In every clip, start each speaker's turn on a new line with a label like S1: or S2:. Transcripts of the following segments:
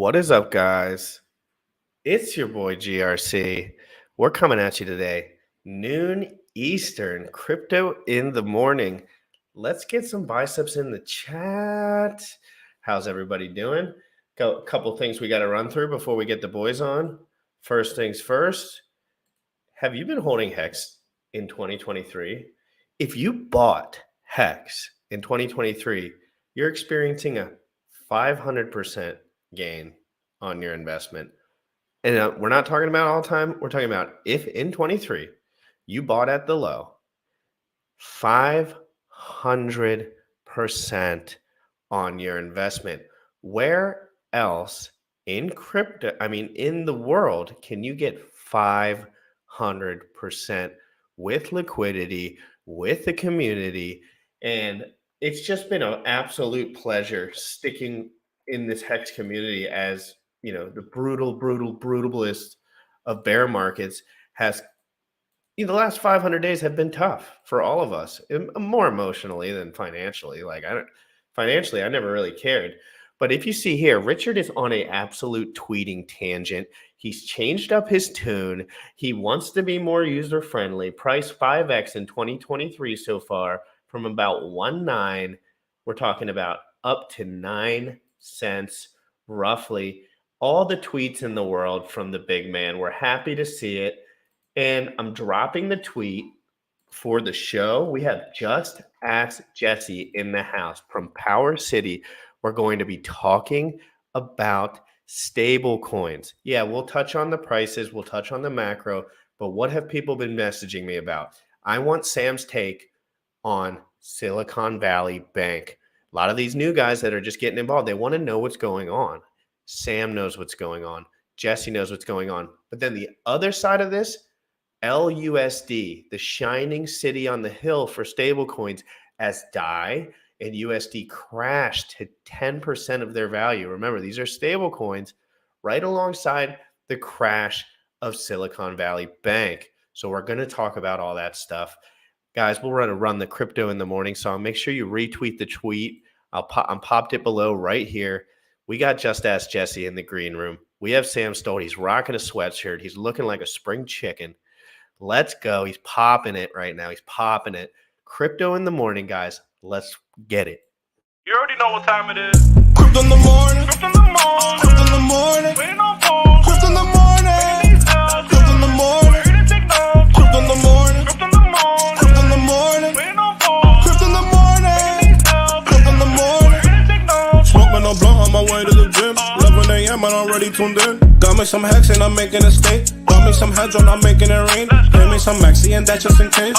S1: What is up, guys? It's your boy GRC. We're coming at you today, noon Eastern, crypto in the morning. Let's get some biceps in the chat. How's everybody doing? A couple things we got to run through before we get the boys on. First things first, have you been holding Hex in 2023? If you bought Hex in 2023, you're experiencing a 500% gain on your investment. And we're not talking about all time. We're talking about if in 23 you bought at the low, 500% on your investment. Where else in crypto, in the world, can you get 500% with liquidity, with the community? And it's just been an absolute pleasure sticking in this Hex community as, the brutalist of bear markets has, the last 500 days have been tough for all of us, more emotionally than financially. Financially, I never really cared. But if you see here, Richard is on an absolute tweeting tangent. He's changed up his tune. He wants to be more user-friendly. Price 5x in 2023 so far from about 1.9. We're talking about up to 9 cents roughly. All the tweets in the world from the big man. We're happy to see it. And I'm dropping the tweet for the show. We have Just Ask Jesse in the house from Power City. We're going to be talking about stable coins. Yeah, we'll touch on the prices. We'll touch on the macro. But what have people been messaging me about? I want Sam's take on Silicon Valley Bank. A lot of these new guys that are just getting involved, they want to know what's going on. Sam knows what's going on. Jesse knows what's going on. But then the other side of this, LUSD, the shining city on the hill for stablecoins, as DAI and USD crashed to 10% of their value. Remember, these are stablecoins right alongside the crash of Silicon Valley Bank. So we're going to talk about all that stuff. Guys, we'll run the crypto in the morning song. Make sure you retweet the tweet. I'm popped it below right here. We got Just Ask Jesse in the green room. We have Sam Stoll. He's rocking a sweatshirt. He's looking like a spring chicken. Let's go. He's popping it right now. He's popping it. Crypto in the morning, guys. Let's get it.
S2: You already know what time it is. Crypto in the morning. Crypto in the morning. Crypto in the morning. Waiting on phone. Crypto in the morning. Crypto in the morning. Crypto in the morning. Crypto in the morning. Crypto in the morning. Waiting on phone. Crypto in the morning. Crypto in the morning. Smoking no blunt on my way to the gym. 11 a.m. and I'm already tuned in. Got me some Hex and I'm making a stay. Got me some heads on, I'm making it rain. Pay me some Maxi and that's just in case.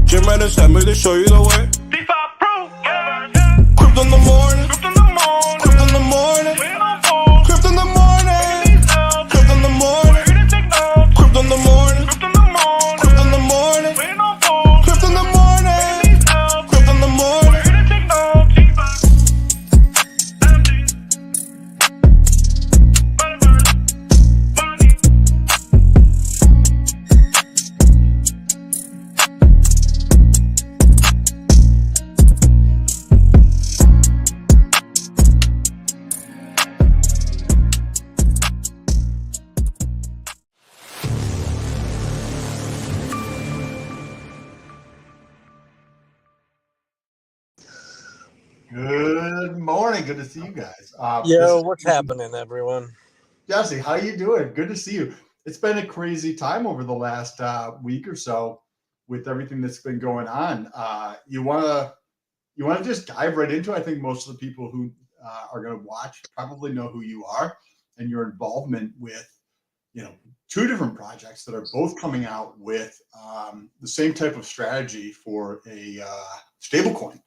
S2: Jim Redden sent me to show you the way. D5 Pro, yeah. Crypto in the morning. Crypto in the morning. Crypto in the morning. Crypto in the morning. Crypto in the morning. Crypto in the morning. Crypto in the morning. Crypto in the morning. Crypto in the morning. Crypto in the morning.
S3: Good morning. Good to see you guys.
S4: Yo, what's happening, everyone?
S3: Jesse, how you doing? Good to see you. It's been a crazy time over the last week or so with everything that's been going on. You wanna just dive right into it? I think most of the people who are going to watch probably know who you are and your involvement with, two different projects that are both coming out with the same type of strategy for a stablecoin.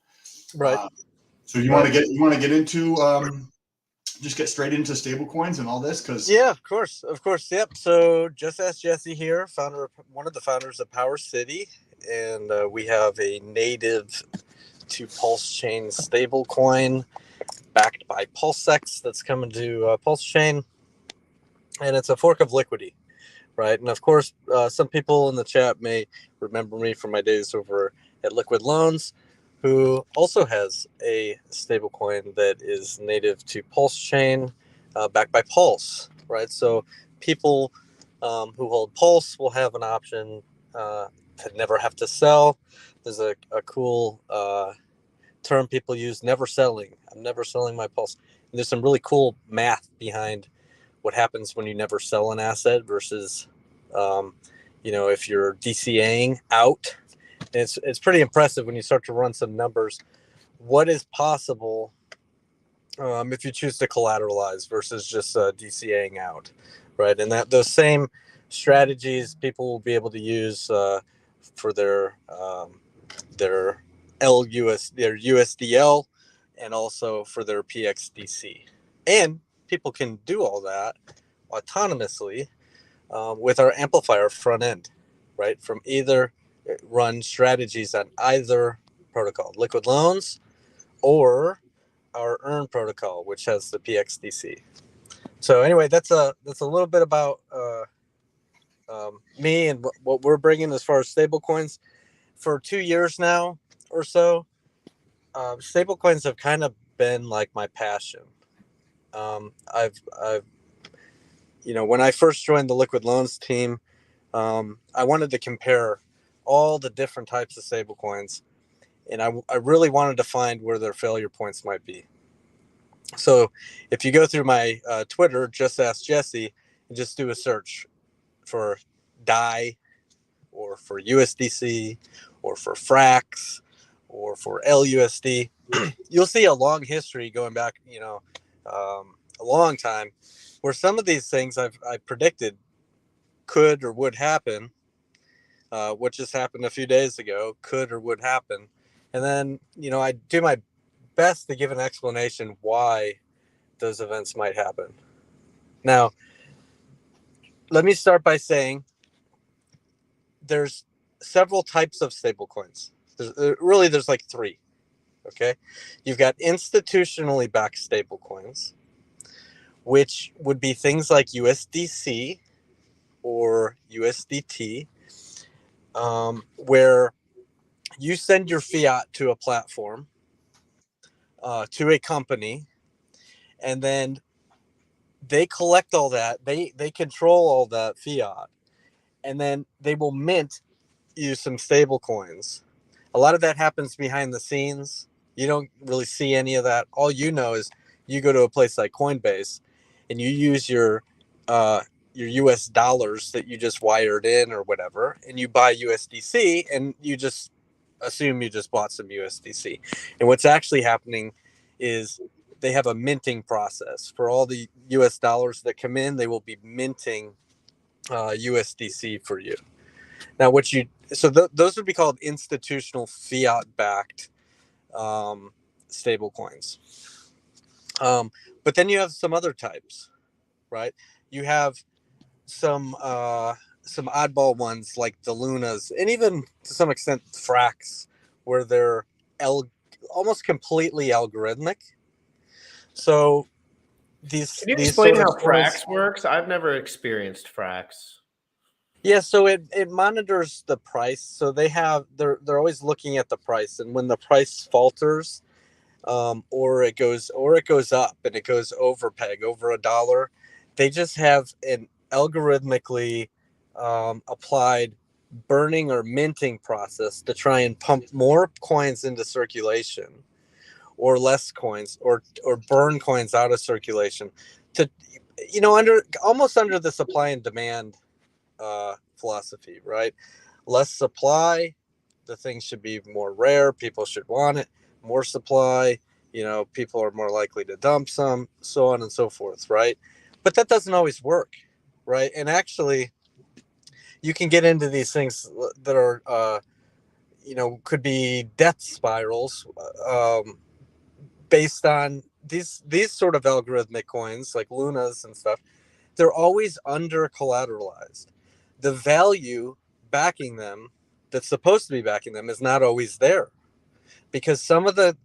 S4: Right.
S3: So you want to get into just get straight into stable coins and all this?
S4: Yeah, of course. Yep. So Just Ask Jesse here, one of the founders of Power City, and we have a native to Pulse Chain stable coin backed by PulseX that's coming to Pulse Chain, and it's a fork of Liquidity, right? And of course, some people in the chat may remember me from my days over at Liquid Loans. who also has a stablecoin that is native to Pulse Chain, backed by Pulse, right? So people who hold Pulse will have an option to never have to sell. There's a cool term people use, never selling. I'm never selling my Pulse. And there's some really cool math behind what happens when you never sell an asset versus, if you're DCAing out. And it's pretty impressive when you start to run some numbers. What is possible if you choose to collateralize versus just DCAing out, right? And that those same strategies people will be able to use for their USDL, and also for their PXDC. And people can do all that autonomously with our amplifier front end, right? From either run strategies on either protocol, Liquid Loans or our Earn protocol, which has the PXDC. So anyway, that's a little bit about me and what we're bringing as far as stablecoins. For 2 years now or so, stablecoins have kind of been like my passion. I've when I first joined the Liquid Loans team, I wanted to compare all the different types of stablecoins, and I really wanted to find where their failure points might be. So if you go through my Twitter, just ask Jesse, and just do a search for DAI or for USDC or for Frax or for LUSD, you'll see a long history going back, a long time, where some of these things I predicted could or would happen. What just happened a few days ago could or would happen. And then, I do my best to give an explanation why those events might happen. Now, let me start by saying there's several types of stablecoins. There's like three. Okay, you've got institutionally backed stablecoins, which would be things like USDC or USDT, where you send your fiat to a platform, to a company, and then they collect all that. They control all that fiat, and then they will mint you some stable coins. A lot of that happens behind the scenes. You don't really see any of that. All you know is you go to a place like Coinbase and you use your US dollars that you just wired in or whatever, and you buy USDC, and you just assume you just bought some USDC. And what's actually happening is they have a minting process for all the US dollars that come in. They will be minting USDC for you. Now, those would be called institutional fiat-backed stable coins. But then you have some other types, right? You have some oddball ones like the Lunas, and even to some extent Frax, where they're almost completely algorithmic. So these
S1: Can you explain how
S4: coins,
S1: Frax works? I've never experienced Frax.
S4: yeah, so it monitors the price. So they're always looking at the price, and when the price falters, or it goes up and it goes over peg, over $1, they just have an algorithmically applied burning or minting process to try and pump more coins into circulation, or less coins, or burn coins out of circulation, to under the supply and demand philosophy, right? Less supply, the thing should be more rare, people should want it. More supply, people are more likely to dump some, so on and so forth, right? But that doesn't always work, right? And actually, you can get into these things that are could be death spirals, based on these sort of algorithmic coins like Lunas and stuff. They're always under collateralized. The value backing them, that's supposed to be backing them, is not always there, because some of the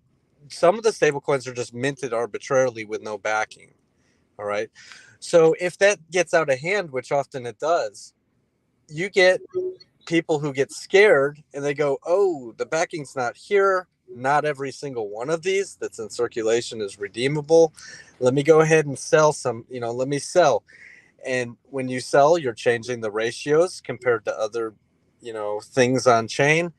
S4: stable coins are just minted arbitrarily with no backing. All right. So if that gets out of hand, which often it does, you get people who get scared and they go, oh, the backing's not here, not every single one of these that's in circulation is redeemable. Let me go ahead and sell some, let me sell. And when you sell, you're changing the ratios compared to other, things on chain.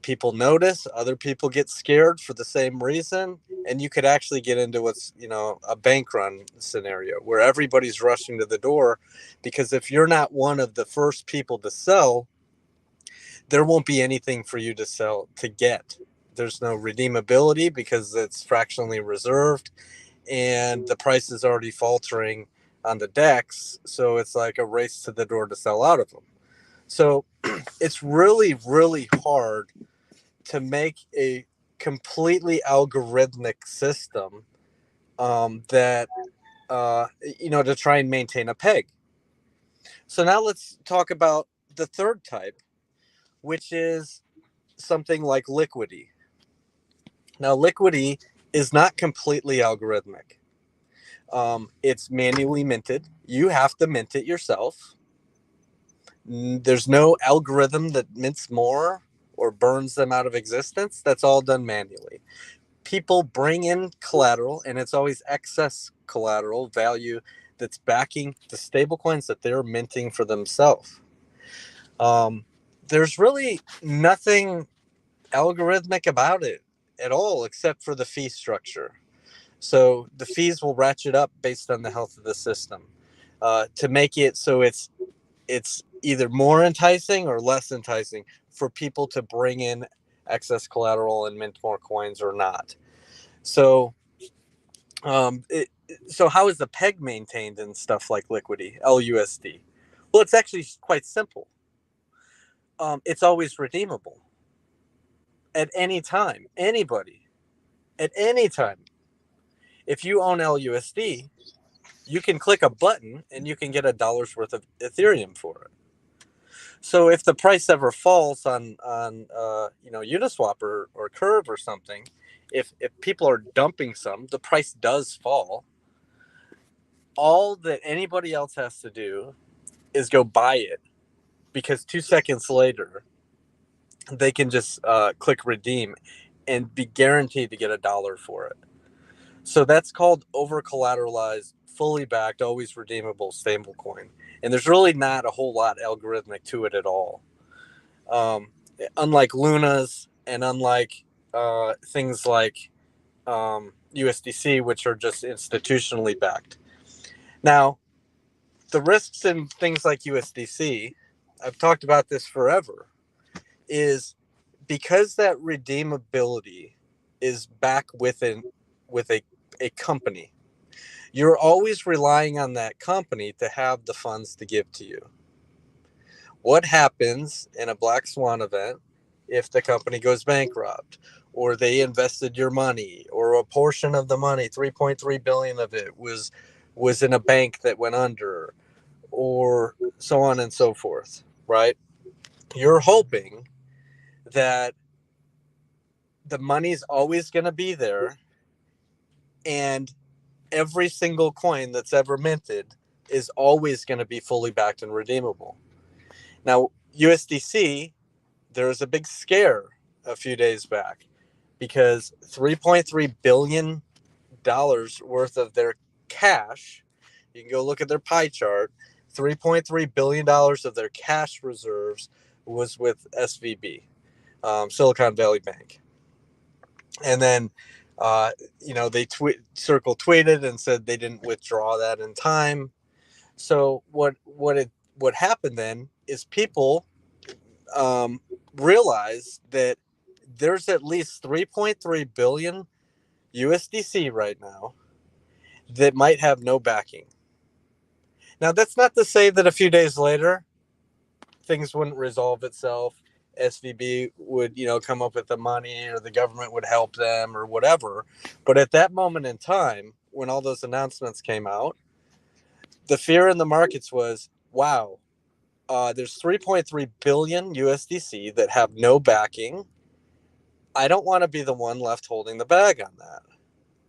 S4: People notice, other people get scared for the same reason. And you could actually get into what's, a bank run scenario where everybody's rushing to the door, because if you're not one of the first people to sell, there won't be anything for you to sell to get. There's no redeemability because it's fractionally reserved and the price is already faltering on the DEX. So it's like a race to the door to sell out of them. So it's really, really hard to make a completely algorithmic system that, to try and maintain a peg. So now let's talk about the third type, which is something like liquidity. Now, liquidity is not completely algorithmic. It's manually minted. You have to mint it yourself. There's no algorithm that mints more or burns them out of existence. That's all done manually. People bring in collateral, and it's always excess collateral value that's backing the stable coins that they're minting for themselves. There's really nothing algorithmic about it at all, except for the fee structure. So the fees will ratchet up based on the health of the system to make it so it's either more enticing or less enticing for people to bring in excess collateral and mint more coins or not. So, so how is the peg maintained in stuff like liquidity, LUSD? Well, it's actually quite simple. It's always redeemable at any time. Anybody, at any time. If you own LUSD, you can click a button and you can get $1 worth of Ethereum for it. So if the price ever falls on Uniswap or Curve or something, if people are dumping some, the price does fall. All that anybody else has to do is go buy it, because 2 seconds later they can just click redeem and be guaranteed to get $1 for it. So that's called over collateralized, fully backed, always redeemable stablecoin. And there's really not a whole lot algorithmic to it at all. Unlike Lunas and unlike things like USDC, which are just institutionally backed. Now, the risks in things like USDC, I've talked about this forever, is because that redeemability is back with a company. You're always relying on that company to have the funds to give to you. What happens in a black swan event if the company goes bankrupt, or they invested your money, or a portion of the money, 3.3 billion of it was in a bank that went under, or so on and so forth, right? You're hoping that the money's always going to be there, and every single coin that's ever minted is always going to be fully backed and redeemable. Now, USDC, there was a big scare a few days back because $3.3 billion worth of their cash, you can go look at their pie chart, $3.3 billion of their cash reserves was with SVB, Silicon Valley Bank. And then they Circle tweeted and said they didn't withdraw that in time. So what happened then is people realize that there's at least 3.3 billion USDC right now that might have no backing. Now, that's not to say that a few days later things wouldn't resolve itself. SVB would, come up with the money, or the government would help them or whatever. But at that moment in time, when all those announcements came out, the fear in the markets was, wow, there's 3.3 billion USDC that have no backing. I don't want to be the one left holding the bag on that,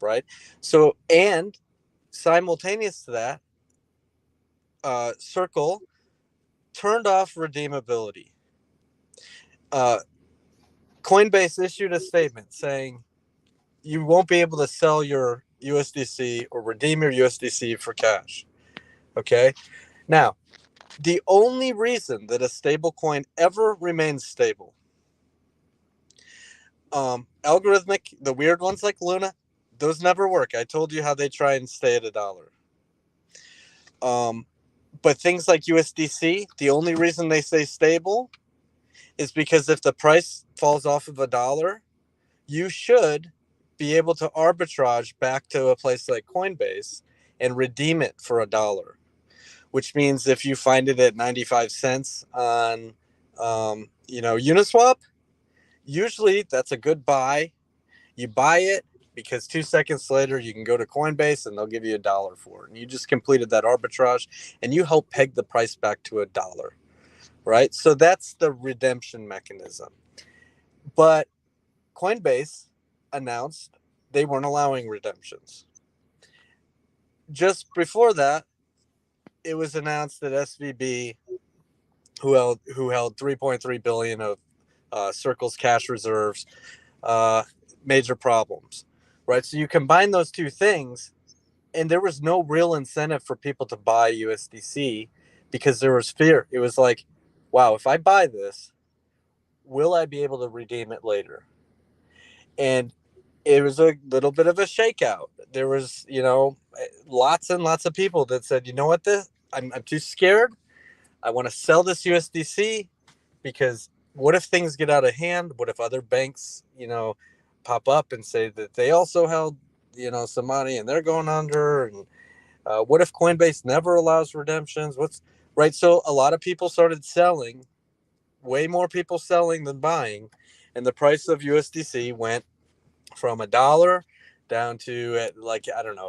S4: right? So, and simultaneous to that, Circle turned off redeemability. Coinbase issued a statement saying you won't be able to sell your USDC or redeem your USDC for cash. Okay. Now, the only reason that a stable coin ever remains stable, algorithmic, the weird ones like Luna, those never work. I told you how they try and stay at $1. But things like USDC, the only reason they stay stable is because if the price falls off of $1, you should be able to arbitrage back to a place like Coinbase and redeem it for $1. Which means if you find it at 95 cents on, Uniswap, usually that's a good buy. You buy it because 2 seconds later you can go to Coinbase and they'll give you $1 for it. And you just completed that arbitrage and you help peg the price back to $1, right? So that's the redemption mechanism. But Coinbase announced they weren't allowing redemptions. Just before that, it was announced that SVB, who held 3.3 billion of Circle's cash reserves, major problems, right? So you combine those two things, and there was no real incentive for people to buy USDC because there was fear. It was like, wow, if I buy this, will I be able to redeem it later? And it was a little bit of a shakeout. There was, lots and lots of people that said, you know what, I'm too scared. I want to sell this USDC because what if things get out of hand? What if other banks, pop up and say that they also held, some money and they're going under? And what if Coinbase never allows redemptions? Right? So a lot of people started selling, way more people selling than buying, and the price of USDC went from $1 down to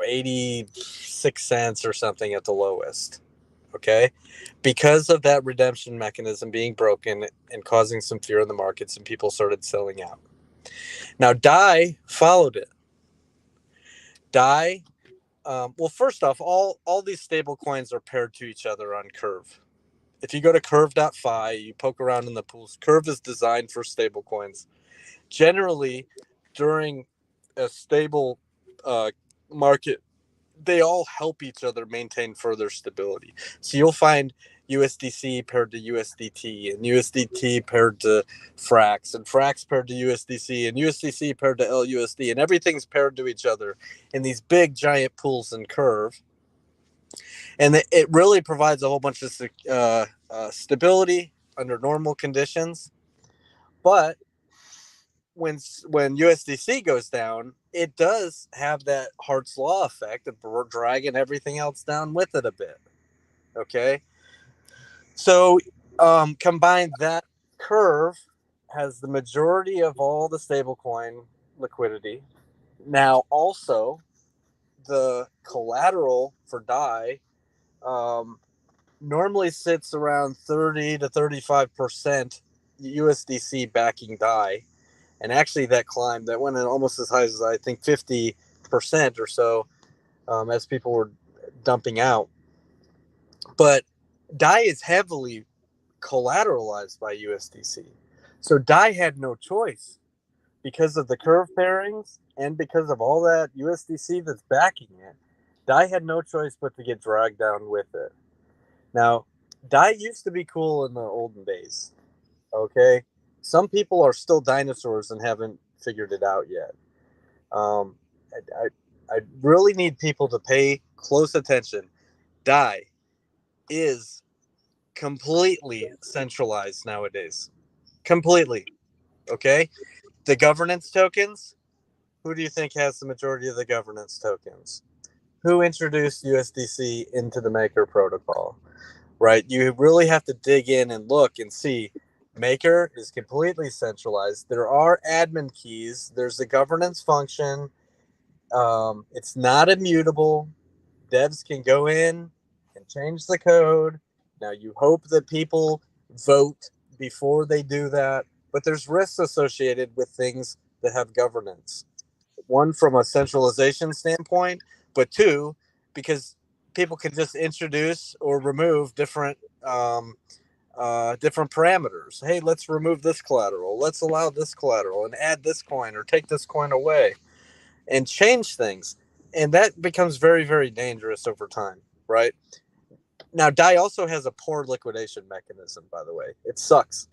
S4: 86 cents or something at the lowest. Okay, because of that redemption mechanism being broken and causing some fear in the markets, and people started selling out. Now DAI followed it. DAI, well, first off, all these stable coins are paired to each other on Curve. If you go to curve.fi, you poke around in the pools. Curve is designed for stable coins. Generally, during a stable market, they all help each other maintain further stability. So you'll find USDC paired to USDT, and USDT paired to Frax, and Frax paired to USDC, and USDC paired to LUSD, and everything's paired to each other in these big giant pools in Curve. And it really provides a whole bunch of stability under normal conditions. But when USDC goes down, it does have that Hart's Law effect of dragging everything else down with it a bit. Okay, so combined, that Curve has the majority of all the stablecoin liquidity. Now, also, the collateral for DAI normally sits around 30 to 35% USDC backing DAI. And actually that climbed, that went in almost as high as I think 50% or so as people were dumping out. But DAI is heavily collateralized by USDC. So DAI had no choice because of the Curve pairings and because of all that USDC that's backing it. DAI had no choice but to get dragged down with it. Now, DAI used to be cool in the olden days. Okay? Some people are still dinosaurs and haven't figured it out yet. I really need people to pay close attention. DAI is completely centralized nowadays. Completely. Okay? The governance tokens, who do you think has the majority of the governance tokens? Who introduced USDC into the Maker protocol? Right? You really have to dig in and look and see. Maker is completely centralized. There are admin keys. There's a governance function. It's not immutable. Devs can go in and change the code. Now, you hope that people vote before they do that, but there's risks associated with things that have governance. One, from a centralization standpoint, but two, because people can just introduce or remove different different parameters. Hey, let's remove this collateral. Let's allow this collateral and add this coin or take this coin away and change things. And that becomes very, very dangerous over time, right? Now, DAI also has a poor liquidation mechanism, by the way. It sucks.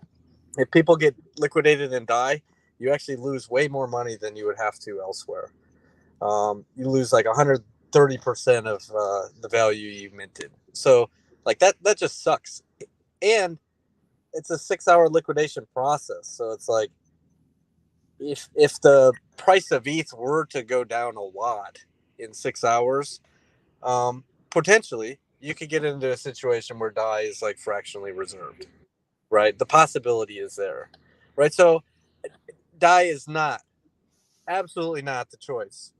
S4: If people get liquidated in DAI, you actually lose way more money than you would have to elsewhere. You lose like 130% of the value you minted. So like that just sucks. And it's a 6-hour liquidation process. So it's like if the price of ETH were to go down a lot in 6 hours, potentially you could get into a situation where DAI is like fractionally reserved, right? The possibility is there, right? So DAI is not, absolutely not the choice.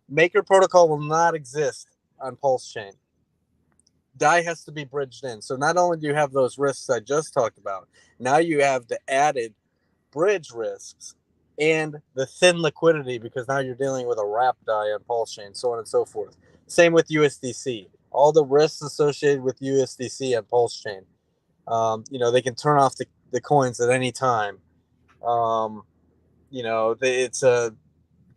S4: Maker protocol will not exist on Pulse Chain. DAI has to be bridged in. So not only do you have those risks I just talked about, now you have the added bridge risks and the thin liquidity, because now you're dealing with a wrap DAI on Pulse Chain, so on and so forth. Same with USDC. All the risks associated with USDC on Pulse Chain. They can turn off the coins at any time. It's a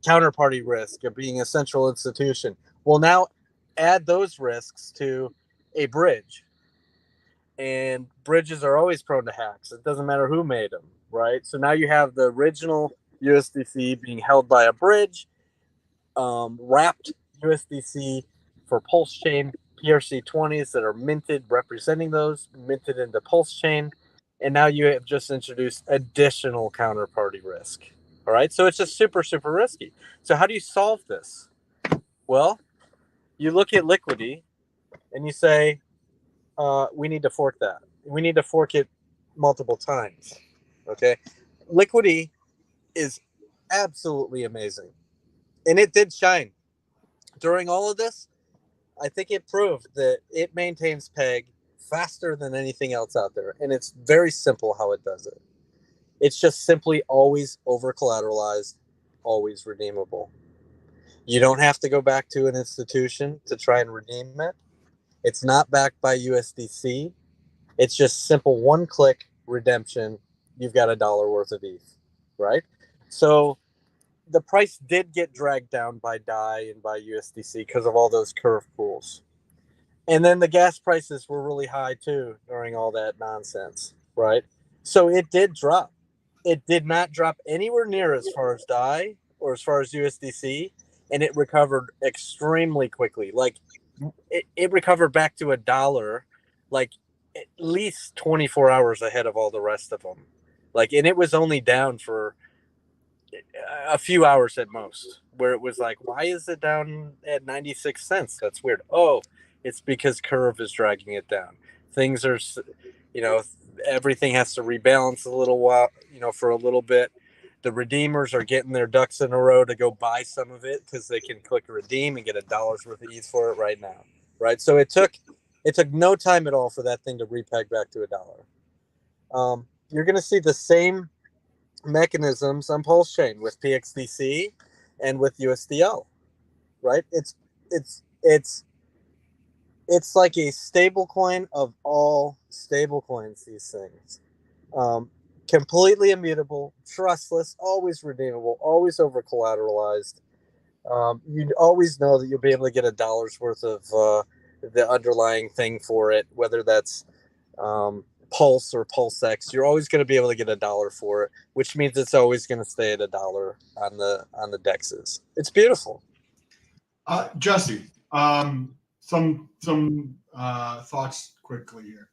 S4: counterparty risk of being a central institution. Well, now add those risks to a bridge. And bridges are always prone to hacks. It doesn't matter who made them, right? So now you have the original USDC being held by a bridge, wrapped USDC for Pulse Chain PRC20s that are minted, representing those, minted into Pulse Chain. And now you have just introduced additional counterparty risk. All right. So it's just super, super risky. So how do you solve this? Well, you look at Liquidity and you say, we need to fork that. We need to fork it multiple times. Okay. Liquidity is absolutely amazing. And it did shine. During all of this, I think it proved that it maintains peg faster than anything else out there. And it's very simple how it does it. It's just simply always over collateralized, always redeemable. You don't have to go back to an institution to try and redeem it. It's not backed by USDC. It's just simple one-click redemption. You've got $1 worth of ETH, right? So the price did get dragged down by DAI and by USDC because of all those curve pools. And then the gas prices were really high too during all that nonsense, right? So it did drop. It did not drop anywhere near as far as DAI or as far as USDC, and it recovered extremely quickly. Like it recovered back to $1, like at least 24 hours ahead of all the rest of them. Like, and it was only down for a few hours at most, where it was like, why is it down at 96 cents? That's weird. Oh, it's because Curve is dragging it down. Things are, everything has to rebalance a little while, for a little bit. The redeemers are getting their ducks in a row to go buy some of it because they can click redeem and get $1 worth of ETH for it right now, right? So it took no time at all for that thing to repeg back to $1. You're going to see the same mechanisms on Pulse Chain with PXDC and with USDL, right? It's like a stable coin of all stable coins, these things. Completely immutable, trustless, always redeemable, always over collateralized. You always know that you'll be able to get $1 worth of the underlying thing for it, whether that's Pulse or PulseX. You're always going to be able to get $1 for it, which means it's always going to stay at $1 on the dexes. It's beautiful.
S3: Jesse, some thoughts quickly here.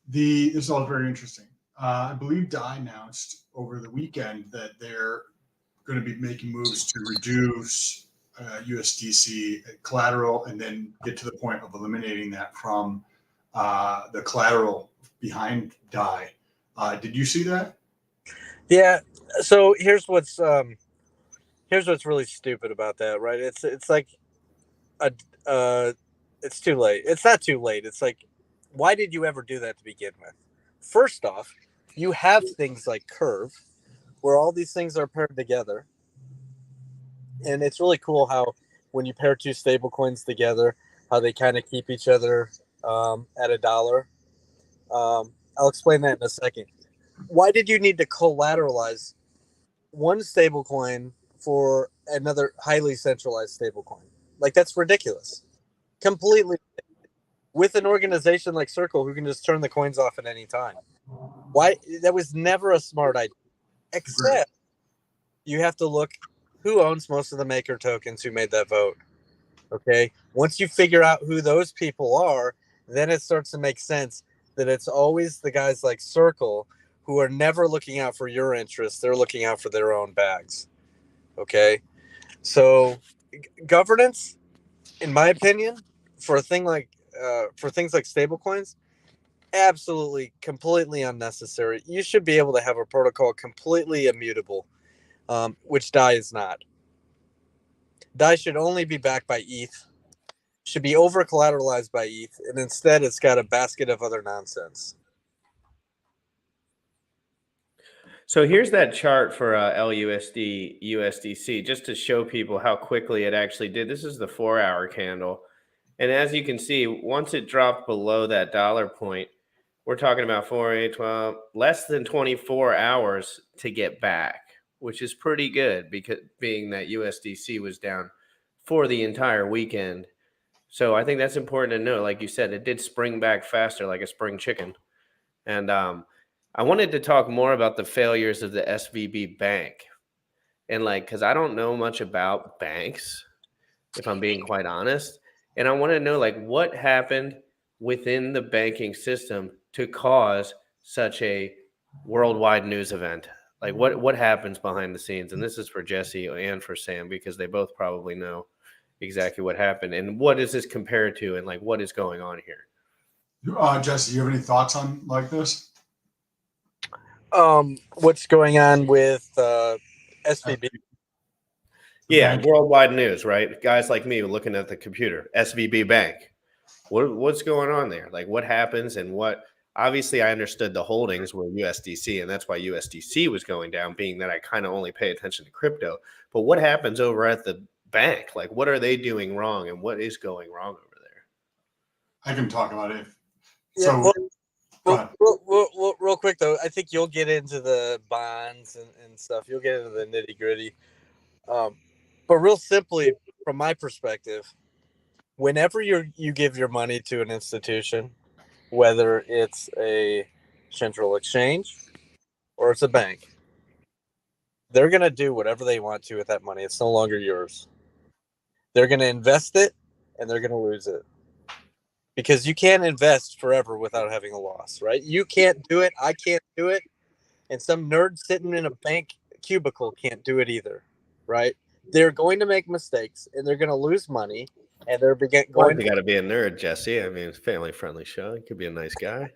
S3: This is all very interesting. I believe DAI announced over the weekend that they're going to be making moves to reduce USDC collateral and then get to the point of eliminating that from the collateral behind DAI. Did you see that?
S4: Yeah. So here's what's really stupid about that, right? It's like it's too late. It's not too late. It's like, why did you ever do that to begin with? First off, you have things like Curve, where all these things are paired together. And it's really cool how when you pair two stable coins together, how they kind of keep each other at $1. I'll explain that in a second. Why did you need to collateralize one stablecoin for another highly centralized stablecoin? Like, that's ridiculous. Completely. With an organization like Circle who can just turn the coins off at any time. Why? That was never a smart idea. Except you have to look who owns most of the maker tokens, who made that vote. Okay. Once you figure out who those people are, then it starts to make sense that it's always the guys like Circle who are never looking out for your interests. They're looking out for their own bags. Okay. So governance, in my opinion, for things like stablecoins, absolutely, completely unnecessary. You should be able to have a protocol completely immutable, which DAI is not. DAI should only be backed by ETH, should be over collateralized by ETH, and instead it's got a basket of other nonsense.
S1: So here's that chart for LUSD USDC, just to show people how quickly it actually did. This is the 4-hour candle. And as you can see, once it dropped below that dollar point, we're talking about 4, 8, 12, less than 24 hours to get back, which is pretty good, because being that USDC was down for the entire weekend. So I think that's important to know. Like you said, it did spring back faster, like a spring chicken. And I wanted to talk more about the failures of the SVB bank. And because I don't know much about banks, if I'm being quite honest. And I want to know what happened within the banking system to cause such a worldwide news event. What happens behind the scenes? And this is for Jesse and for Sam, because they both probably know exactly what happened. And what is this compared to, and what is going on here?
S3: Jesse, you have any thoughts on this?
S4: What's going on with SVB?
S1: Yeah, worldwide news, right? Guys like me looking at the computer, SVB Bank. What's going on there? What happens, and what? Obviously, I understood the holdings were USDC, and that's why USDC was going down, being that I kind of only pay attention to crypto. But what happens over at the bank? What are they doing wrong, and what is going wrong over there?
S3: I can talk about it.
S4: Yeah, real quick, though, I think you'll get into the bonds and stuff. You'll get into the nitty gritty. But real simply, from my perspective, whenever you give your money to an institution, whether it's a central exchange or it's a bank, they're going to do whatever they want to with that money. It's no longer yours. They're going to invest it, and they're going to lose it. Because you can't invest forever without having a loss, right? You can't do it. I can't do it. And some nerd sitting in a bank cubicle can't do it either, right? They're going to make mistakes, and they're going to lose money, and they're going.
S1: You got to be a nerd, Jesse. I mean, it's a family-friendly show. He could be a nice guy.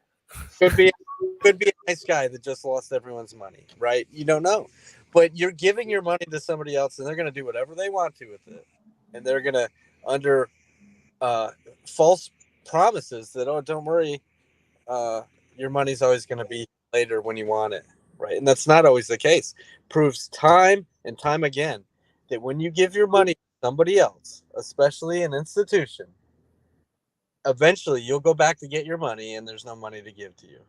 S4: Could be a nice guy that just lost everyone's money, right? You don't know, but you're giving your money to somebody else, and they're going to do whatever they want to with it, and they're going to under false promises that, oh, don't worry, your money's always going to be later when you want it, right? And that's not always the case. Proves time and time again that when you give your money to somebody else, especially an institution, eventually you'll go back to get your money, and there's no money to give to you.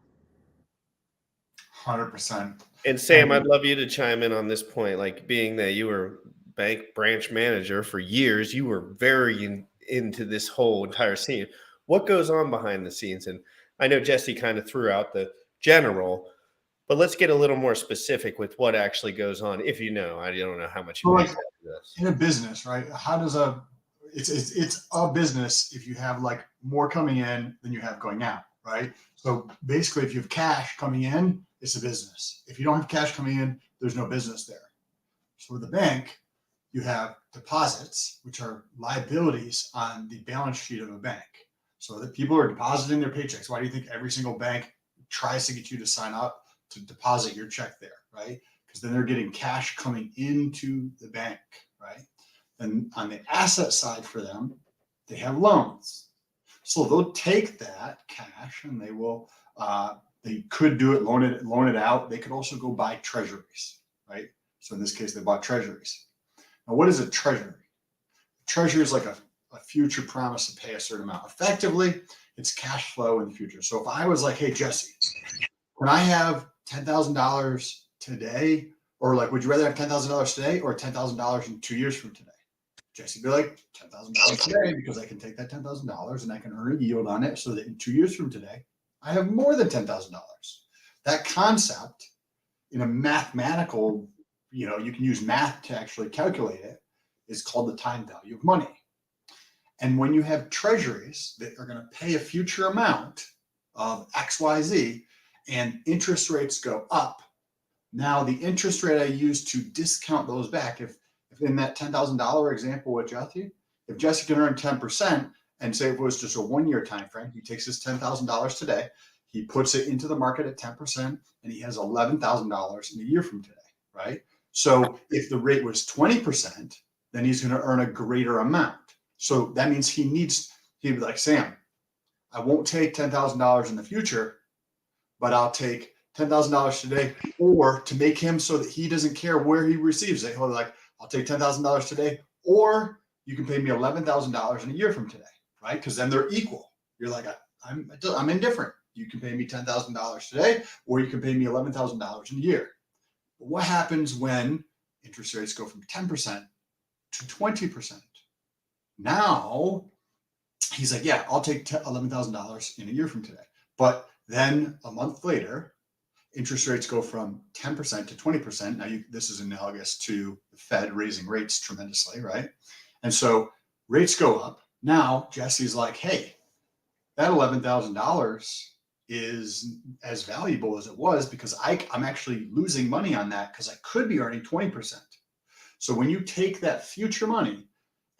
S3: 100%.
S1: And Sam, I'd love you to chime in on this point. Being that you were bank branch manager for years, you were very into this whole entire scene. What goes on behind the scenes? And I know Jesse kind of threw out the general, but let's get a little more specific with what actually goes on. If you know, I don't know how much you know this.
S3: In a business, right? How does it's a business if you have more coming in than you have going out, right? So basically, if you have cash coming in, it's a business. If you don't have cash coming in, there's no business there. So with the bank, you have deposits, which are liabilities on the balance sheet of a bank. So that people are depositing their paychecks. Why do you think every single bank tries to get you to sign up to deposit your check there, right? Because then they're getting cash coming into the bank, right? And on the asset side for them, they have loans. So they'll take that cash and they will, they could do it, loan it out. They could also go buy treasuries, right? So in this case, they bought treasuries. Now, what is a treasury? A treasury is like a future promise to pay a certain amount. Effectively, it's cash flow in the future. So if I was like, hey, Jesse, can I have $10,000 today? Or like, would you rather have $10,000 today or $10,000 in 2 years from today? Jesse would be like, $10,000 today, because I can take that $10,000 and I can earn a yield on it so that in 2 years from today, I have more than $10,000. That concept in a mathematical, you can use math to actually calculate it, is called the time value of money. And when you have treasuries that are going to pay a future amount of XYZ and interest rates go up, now the interest rate I use to discount those back, if in that $10,000 example with Jesse, if Jesse can earn 10%, and say if it was just a 1 year time frame, he takes his $10,000 today, he puts it into the market at 10%, and he has $11,000 in a year from today, right? So if the rate was 20%, then he's going to earn a greater amount. So that means he'd be like, Sam, I won't take $10,000 in the future, but I'll take $10,000 today, or to make him so that he doesn't care where he receives it. He'll be like, I'll take $10,000 today, or you can pay me $11,000 in a year from today, right? Because then they're equal. You're like, I'm indifferent. You can pay me $10,000 today, or you can pay me $11,000 in a year. But what happens when interest rates go from 10% to 20%? Now he's like, yeah, I'll take $11,000 in a year from today. But then a month later, interest rates go from 10% to 20%. Now this is analogous to the Fed raising rates tremendously, right? And so rates go up. Now Jesse's like, hey, that $11,000 is as valuable as it was, because I'm actually losing money on that, because I could be earning 20%. So when you take that future money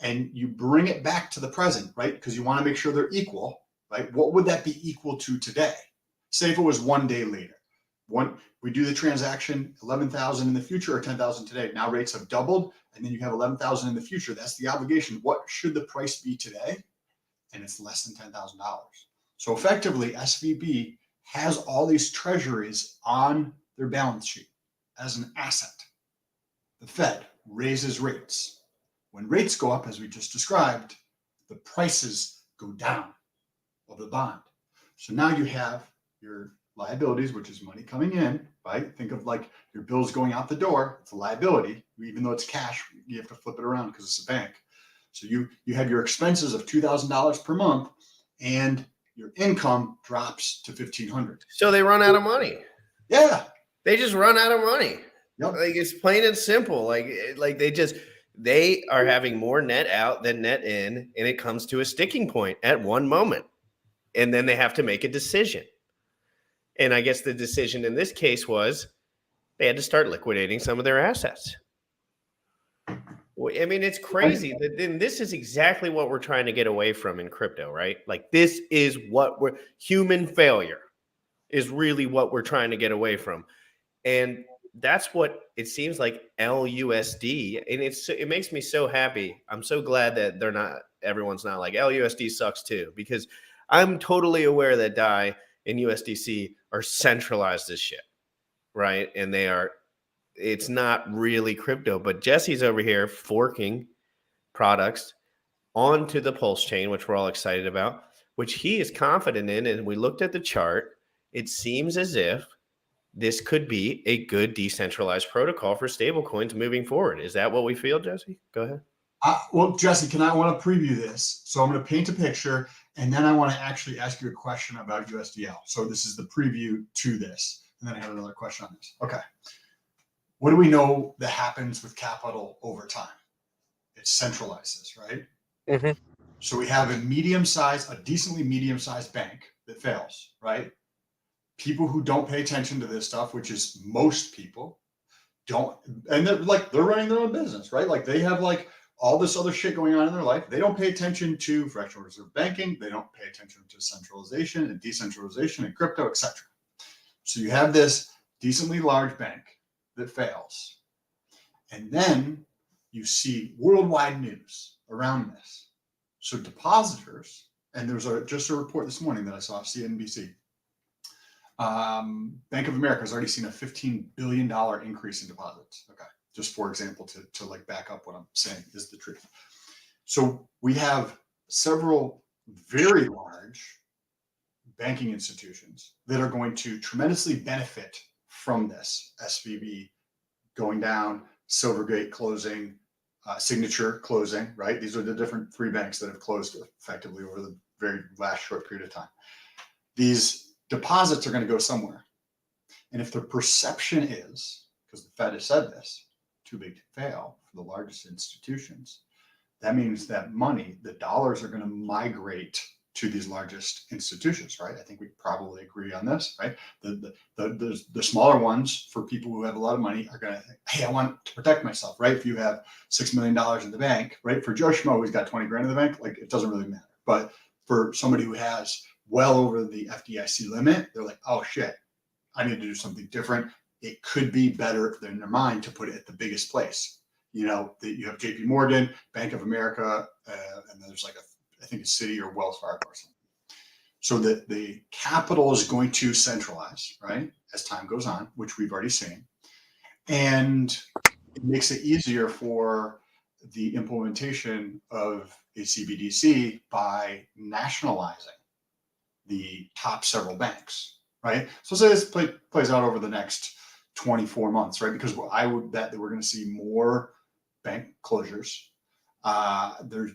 S3: and you bring it back to the present, right? Because you want to make sure they're equal, right? What would that be equal to today? Say if it was 1 day later. We do the transaction, 11,000 in the future or 10,000 today. Now rates have doubled, and then you have 11,000 in the future. That's the obligation. What should the price be today? And it's less than $10,000. So effectively, SVB has all these treasuries on their balance sheet as an asset. The Fed raises rates. When rates go up, as we just described, the prices go down of the bond. So now you have your liabilities, which is money coming in, right? Think of like your bills going out the door. It's a liability. Even though it's cash, you have to flip it around because it's a bank. So you have your expenses of $2,000 per month, and your income drops to $1,500.
S1: So they run out of money.
S3: Yeah.
S1: They just run out of money.
S3: Yep.
S1: Like, it's plain and simple. Like they are having more net out than net in, and it comes to a sticking point at one moment. And then they have to make a decision. And I guess the decision in this case was they had to start liquidating some of their assets. I mean, it's crazy. Then this is exactly what we're trying to get away from in crypto, right? Like, this is what human failure is really what we're trying to get away from. And that's what it seems like LUSD, and it makes me so happy. I'm so glad that everyone's not like, LUSD sucks too, because I'm totally aware that DAI and USDC are centralized as shit, right? And it's not really crypto, but Jesse's over here forking products onto the Pulse chain, which we're all excited about, which he is confident in. And we looked at the chart. It seems as if this could be a good decentralized protocol for stablecoins moving forward. Is that what we feel, Jesse? Go ahead.
S3: Well, Jesse, I want to preview this. So I'm going to paint a picture, and then I want to actually ask you a question about USDL. So this is the preview to this. And then I have another question on this. Okay. What do we know that happens with capital over time? It centralizes, right?
S4: Mm-hmm.
S3: So we have a decently medium-sized bank that fails, right? People who don't pay attention to this stuff, which is most people, don't, and they're running their own business, right? Like, they have like all this other shit going on in their life. They don't pay attention to fractional reserve banking. They don't pay attention to centralization and decentralization and crypto, etc. So you have this decently large bank that fails. And then you see worldwide news around this. So depositors, and there's just a report this morning that I saw, CNBC, Bank of America has already seen a $15 billion increase in deposits. Okay. Just for example, to like back up what I'm saying is the truth. So we have several very large banking institutions that are going to tremendously benefit from this SVB going down, Silvergate closing, Signature closing, right? These are the different 3 banks that have closed effectively over the very last short period of time. These deposits are going to go somewhere. And if the perception is, because the Fed has said this, too big to fail for the largest institutions, that means that money, the dollars, are going to migrate to these largest institutions, right? I think we probably agree on this, right? The smaller ones, for people who have a lot of money, are going to think, hey, I want to protect myself, right? If you have $6 million in the bank, right? For Joe Schmo, who's got 20 grand in the bank, like, it doesn't really matter. But for somebody who has well over the FDIC limit, they're like, oh shit, I need to do something different. It could be better in their mind to put it at the biggest place. You know, you have JP Morgan, Bank of America, and then there's like I think it's Citi or Wells Fargo or something. So that the capital is going to centralize, right, as time goes on, which we've already seen. And it makes it easier for the implementation of a CBDC by nationalizing the top several banks, right? So say this plays out over the next 24 months, right? Because I would bet that we're going to see more bank closures. There's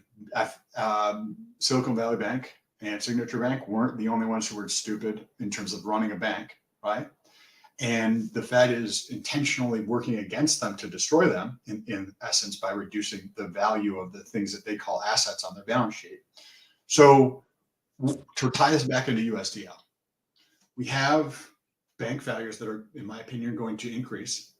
S3: Silicon Valley Bank and Signature Bank weren't the only ones who were stupid in terms of running a bank, right? And the Fed is intentionally working against them to destroy them, in essence, by reducing the value of the things that they call assets on their balance sheet. So to tie this back into USDL, we have bank values that are, in my opinion, going to increase.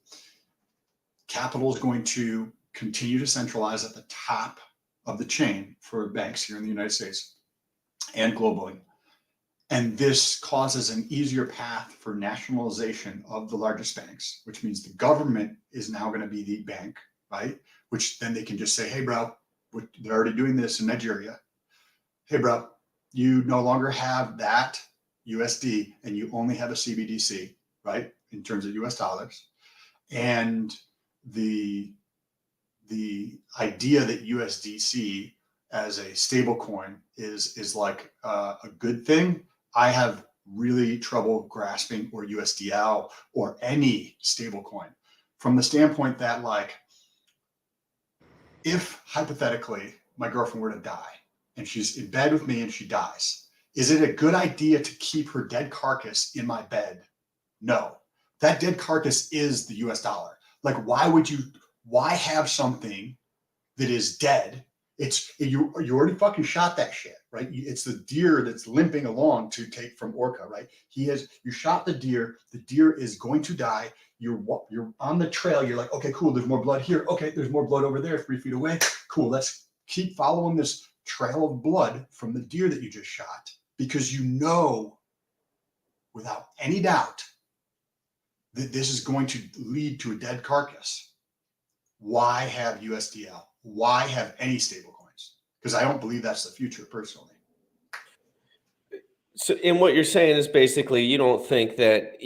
S3: Capital is going to continue to centralize at the top of the chain for banks here in the United States and globally. And this causes an easier path for nationalization of the largest banks, which means the government is now going to be the bank, right? Which then they can just say, hey, bro, they're already doing this in Nigeria. Hey, bro, you no longer have that USD and you only have a CBDC, right? In terms of US dollars. And the idea that USDC as a stable coin is like a good thing, I have really trouble grasping, or USDL or any stable coin, from the standpoint that, like, if hypothetically my girlfriend were to die and she's in bed with me and she dies, is it a good idea to keep her dead carcass in my bed? No. That dead carcass is the US dollar. Like, why have something that is dead? You already fucking shot that shit, right? It's the deer that's limping along to take from Orca, right? You shot the deer is going to die. You're on the trail. You're like, okay, cool. There's more blood here. Okay, there's more blood over there, 3 feet away. Cool. Let's keep following this trail of blood from the deer that you just shot, because you know, without any doubt, that this is going to lead to a dead carcass. Why have USDL? Why have any stable coins? Because I don't believe that's the future, personally.
S1: So, in what you're saying is basically you don't think that,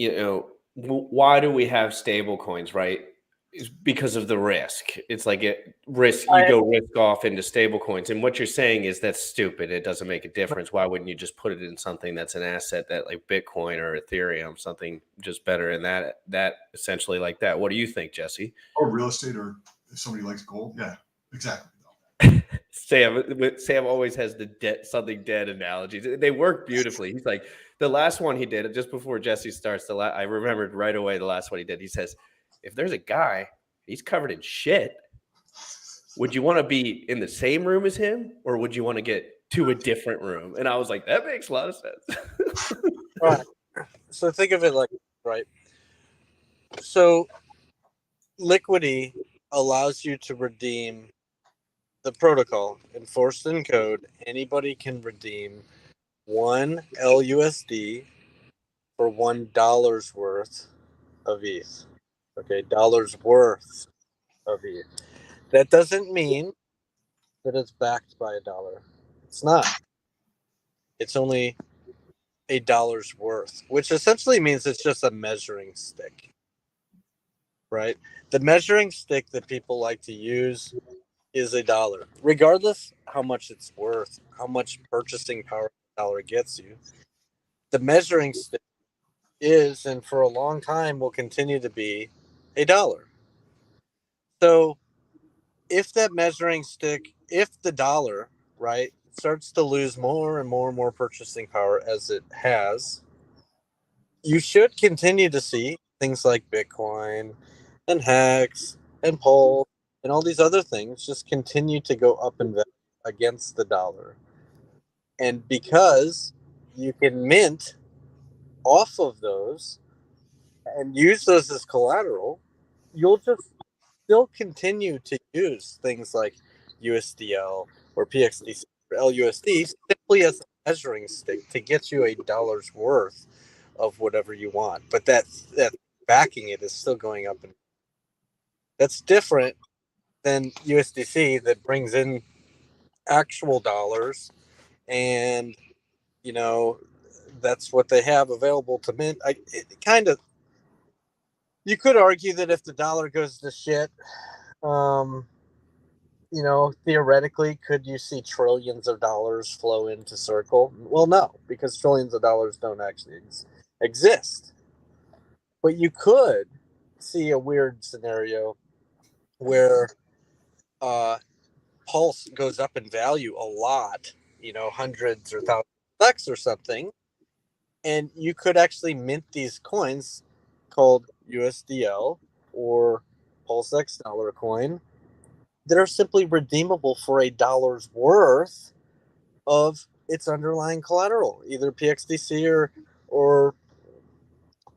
S1: why do we have stable coins, right? It's because of the risk. It's like you go risk off into stable coins. And what you're saying is that's stupid. It doesn't make a difference. Why wouldn't you just put it in something that's an asset, that like Bitcoin or Ethereum, something just better in that essentially like that? What do you think, Jesse?
S3: Or real estate, or if somebody likes gold. Yeah, exactly.
S1: Sam always has the something dead analogies. They work beautifully. He's like, the last one he did just before Jesse starts. I remembered right away the last one he did. He says, if there's a guy, he's covered in shit, would you want to be in the same room as him, or would you want to get to a different room? And I was like, that makes a lot of sense.
S4: Right. So think of it like, right. So Liquidity allows you to redeem the protocol enforced in code. Anybody can redeem 1 LUSD for $1 worth of ETH. Okay, dollars worth of ETH. That doesn't mean that it's backed by $1. It's not. It's only $1 worth, which essentially means it's just a measuring stick, right? The measuring stick that people like to use is $1, regardless how much it's worth, how much purchasing power the dollar gets you. the measuring stick is, and for a long time will continue to be, a dollar. So if that measuring stick, if the dollar, right, starts to lose more and more and more purchasing power as it has, you should continue to see things like Bitcoin and Hex and Pulse and all these other things just continue to go up in value against the dollar. And because you can mint off of those and use those as collateral, you'll just still continue to use things like USDL or PXDC or LUSD simply as a measuring stick to get you a dollar's worth of whatever you want. But that backing it is still going up, and that's different than USDC that brings in actual dollars, and you know that's what they have available to mint. You could argue that if the dollar goes to shit, um, theoretically, could you see trillions of dollars flow into Circle? Well, no, because trillions of dollars don't actually exist. But you could see a weird scenario where Pulse goes up in value a lot, hundreds or thousands of bucks or something, and you could actually mint these coins called USDL or Pulse X dollar coin that are simply redeemable for a dollar's worth of its underlying collateral, either PXDC or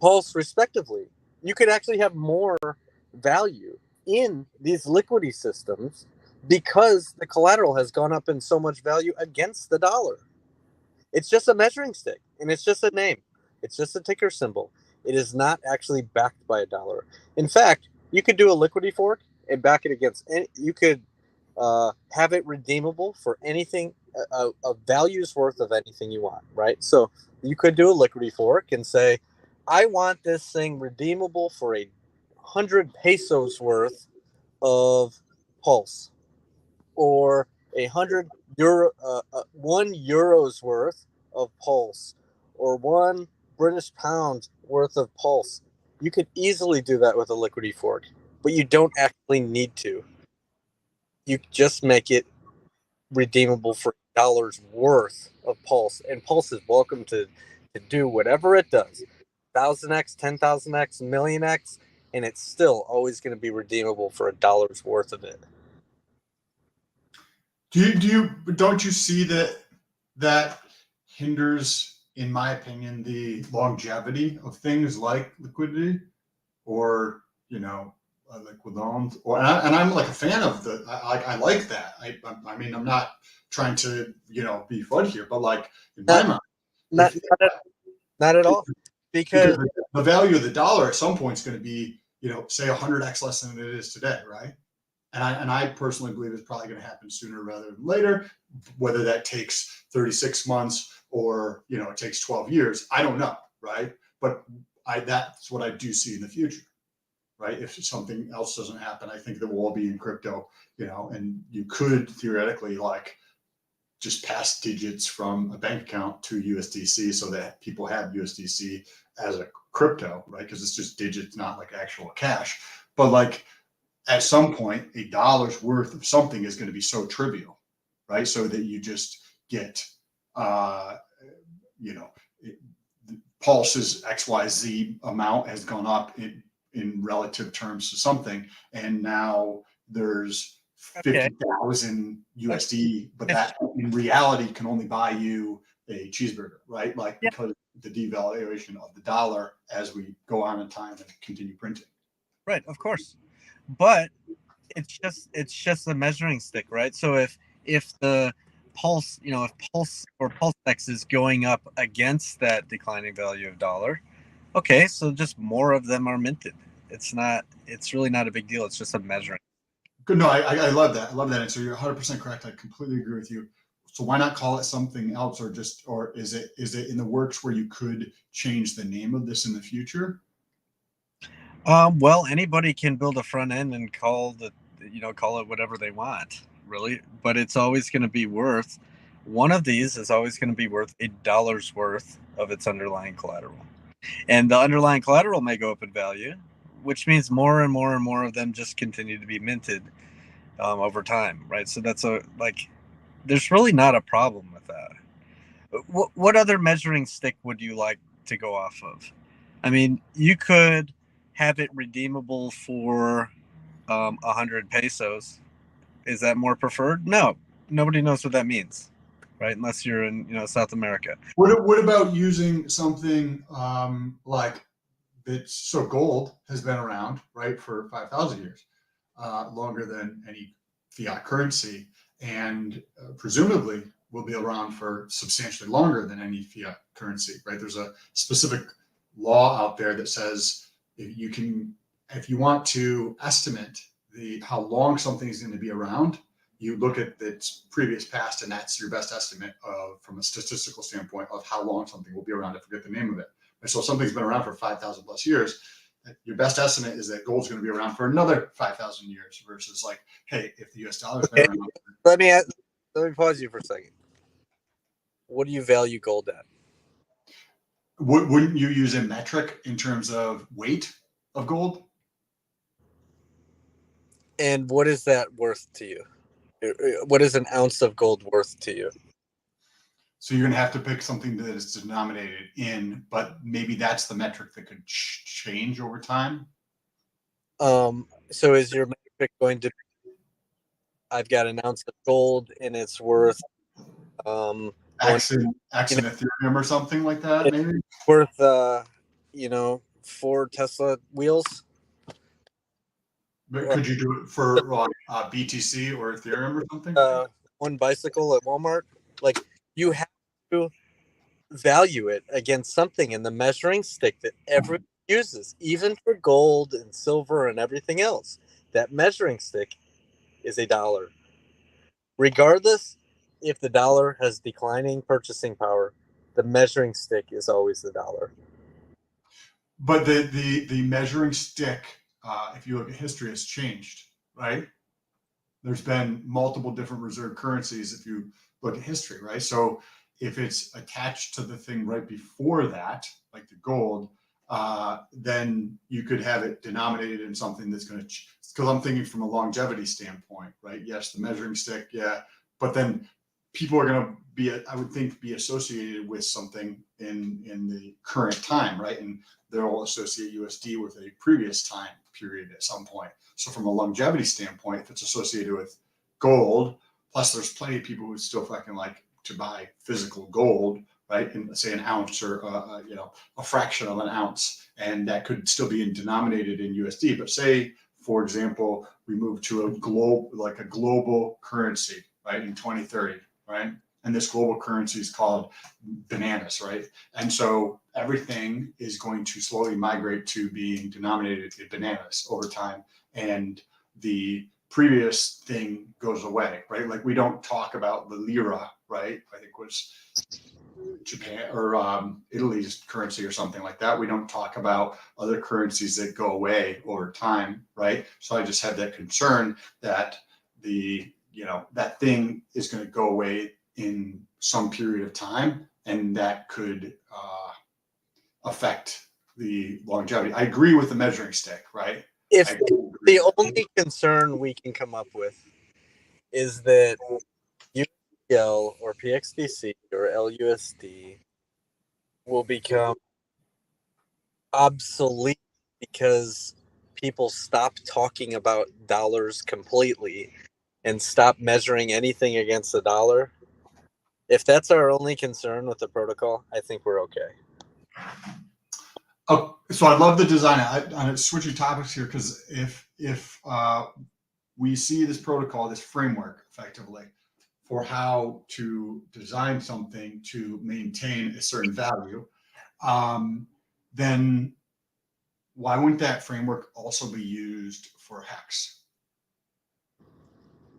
S4: Pulse, respectively. You could actually have more value in these liquidity systems because the collateral has gone up in so much value against the dollar. It's just a measuring stick, and it's just a name. It's just a ticker symbol. It is not actually backed by a dollar. In fact, you could do a liquidity fork and back it against any. You could have it redeemable for anything, a value's worth of anything you want, right? So you could do a liquidity fork and say, I want this thing redeemable for 100 pesos worth of Pulse, or 100 euro, €1 worth of Pulse, or £1 worth of Pulse. You could easily do that with a liquidity fork, but you don't actually need to. You just make it redeemable for dollars worth of Pulse, and Pulse is welcome to do whatever it does, 1,000x, 10,000x, millionx, and it's still always going to be redeemable for a dollar's worth of it.
S3: Don't you see that hinders, in my opinion, the longevity of things like liquidity, or liquid loans, and I'm like a fan of I like that. I mean, I'm not trying to be fun here, but like in my mind,
S4: not at all, because
S3: the value of the dollar at some point is going to be say 100x less than it is today, right? And I personally believe it's probably going to happen sooner rather than later. Whether that takes 36 months or it takes 12 years, I don't know, right? But that's what I do see in the future, right? If something else doesn't happen, I think that we'll all be in crypto, and you could theoretically like just pass digits from a bank account to USDC so that people have USDC as a crypto, right? Because it's just digits, not like actual cash. But like, at some point, a dollar's worth of something is going to be so trivial, right? So that you just get, Pulse's XYZ amount has gone up in relative terms to something, and now there's 50,000 USD, but that in reality can only buy you a cheeseburger, right? Like because the devaluation of the dollar as we go on in time and continue printing.
S4: Right, of course. But it's just a measuring stick, right? So if the Pulse, if Pulse or PulseX is going up against that declining value of dollar, okay, so just more of them are minted. It's really not a big deal. It's just a measuring.
S3: Good. No, I love that. I love that answer. You're 100% correct. I completely agree with you. So why not call it something else, or is it in the works where you could change the name of this in the future?
S4: Well, anybody can build a front end and call it whatever they want, really. But it's always going to be worth one of these is always going to be worth $1 worth of its underlying collateral. And the underlying collateral may go up in value, which means more and more and more of them just continue to be minted over time, right? So that's there's really not a problem with that. What other measuring stick would you like to go off of? I mean, you could have it redeemable for 100 pesos. Is that more preferred? No, nobody knows what that means, right? Unless you're in South America.
S3: What about using something like that? So gold has been around, right, for 5,000 years, longer than any fiat currency, and presumably will be around for substantially longer than any fiat currency, right? There's a specific law out there that says if you want to estimate how long something is going to be around, you look at its previous past, and that's your best estimate from a statistical standpoint of how long something will be around. I forget the name of it. And so something's been around for 5,000 plus years. Your best estimate is that gold's going to be around for another 5,000 years versus like, hey, if the US dollar's been around.
S4: Let me pause you for a second. What do you value gold at?
S3: Wouldn't you use a metric in terms of weight of gold?
S4: And what is that worth to you? What is an ounce of gold worth to you?
S3: So you're going to have to pick something that is denominated in, but maybe that's the metric that could change over time.
S4: So is your metric going to be, I've got an ounce of gold and it's worth
S3: X in Ethereum or something like that, maybe?
S4: Worth 4 Tesla wheels?
S3: But could you do it for BTC or Ethereum or something?
S4: 1 bicycle at Walmart? Like, you have to value it against something, and the measuring stick that everyone uses, even for gold and silver and everything else, that measuring stick is $1. Regardless if the dollar has declining purchasing power, the measuring stick is always $1.
S3: But the measuring stick, if you look at history, has changed, right? There's been multiple different reserve currencies if you look at history, right? So if it's attached to the thing right before that, like the gold, then you could have it denominated in something that's going to, because I'm thinking from a longevity standpoint, right? Yes, the measuring stick, yeah, but then people are going to be, I would think, be associated with something in the current time, right? And they'll associate USD with a previous time period at some point. So from a longevity standpoint, if it's associated with gold, plus there's plenty of people who still fucking like to buy physical gold, right? And say an ounce or a fraction of an ounce, and that could still be denominated in USD. But say, for example, we move to a global currency, right, in 2030, right? And this global currency is called bananas, right? And so everything is going to slowly migrate to being denominated in bananas over time, and the previous thing goes away, right? Like we don't talk about the lira, right? I think was Japan or Italy's currency or something like that. We don't talk about other currencies that go away over time, right? So I just had that concern that that thing is going to go away in some period of time, and that could affect the longevity. I agree with the measuring stick, right?
S4: If the only concern we can come up with is that USDL or PXDC or LUSD will become obsolete because people stop talking about dollars completely and stop measuring anything against the dollar. If that's our only concern with the protocol, I think we're okay.
S3: Oh, so I love the design. I'm switching topics here because if we see this protocol, this framework, effectively, for how to design something to maintain a certain value, then why wouldn't that framework also be used for Hex?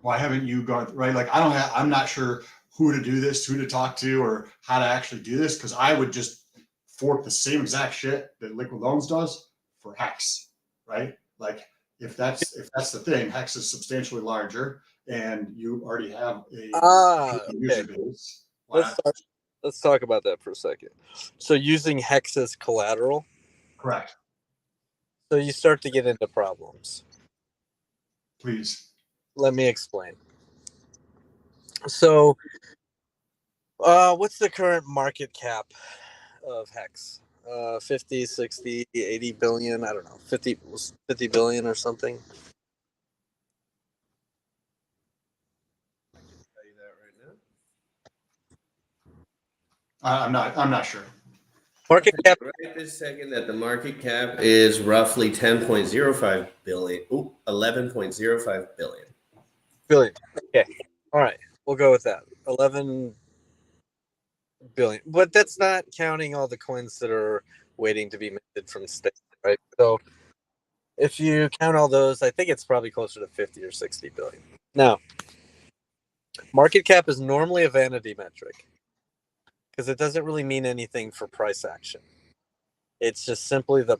S3: Why haven't you gone right? Like I'm not sure who to do this, who to talk to, or how to actually do this, because I would just fork the same exact shit that Liquid Loans does for Hex, right? Like if that's the thing, Hex is substantially larger. and you already have a
S4: Okay.
S3: user base. Why not?
S4: Let's talk about that for a second. So using hex as collateral,
S3: Correct.
S4: so you start to get into problems.
S3: Please.
S4: Let me explain. So, what's the current market cap of hex? 50, 60, 80 billion, I don't know, 50 billion or something.
S1: Tell you that right
S3: I'm not sure.
S4: Market
S1: now.
S4: cap,
S1: Right this second that the market cap is roughly 10.05 billion. 11.05 billion.
S4: billion. Okay. All right. We'll go with that. 11 billion. But that's not counting all the coins that are waiting to be minted from state, right? So if you count all those, I think it's probably closer to 50 or 60 billion. Now, market cap is normally a vanity metric because it doesn't really mean anything for price action. It's just simply the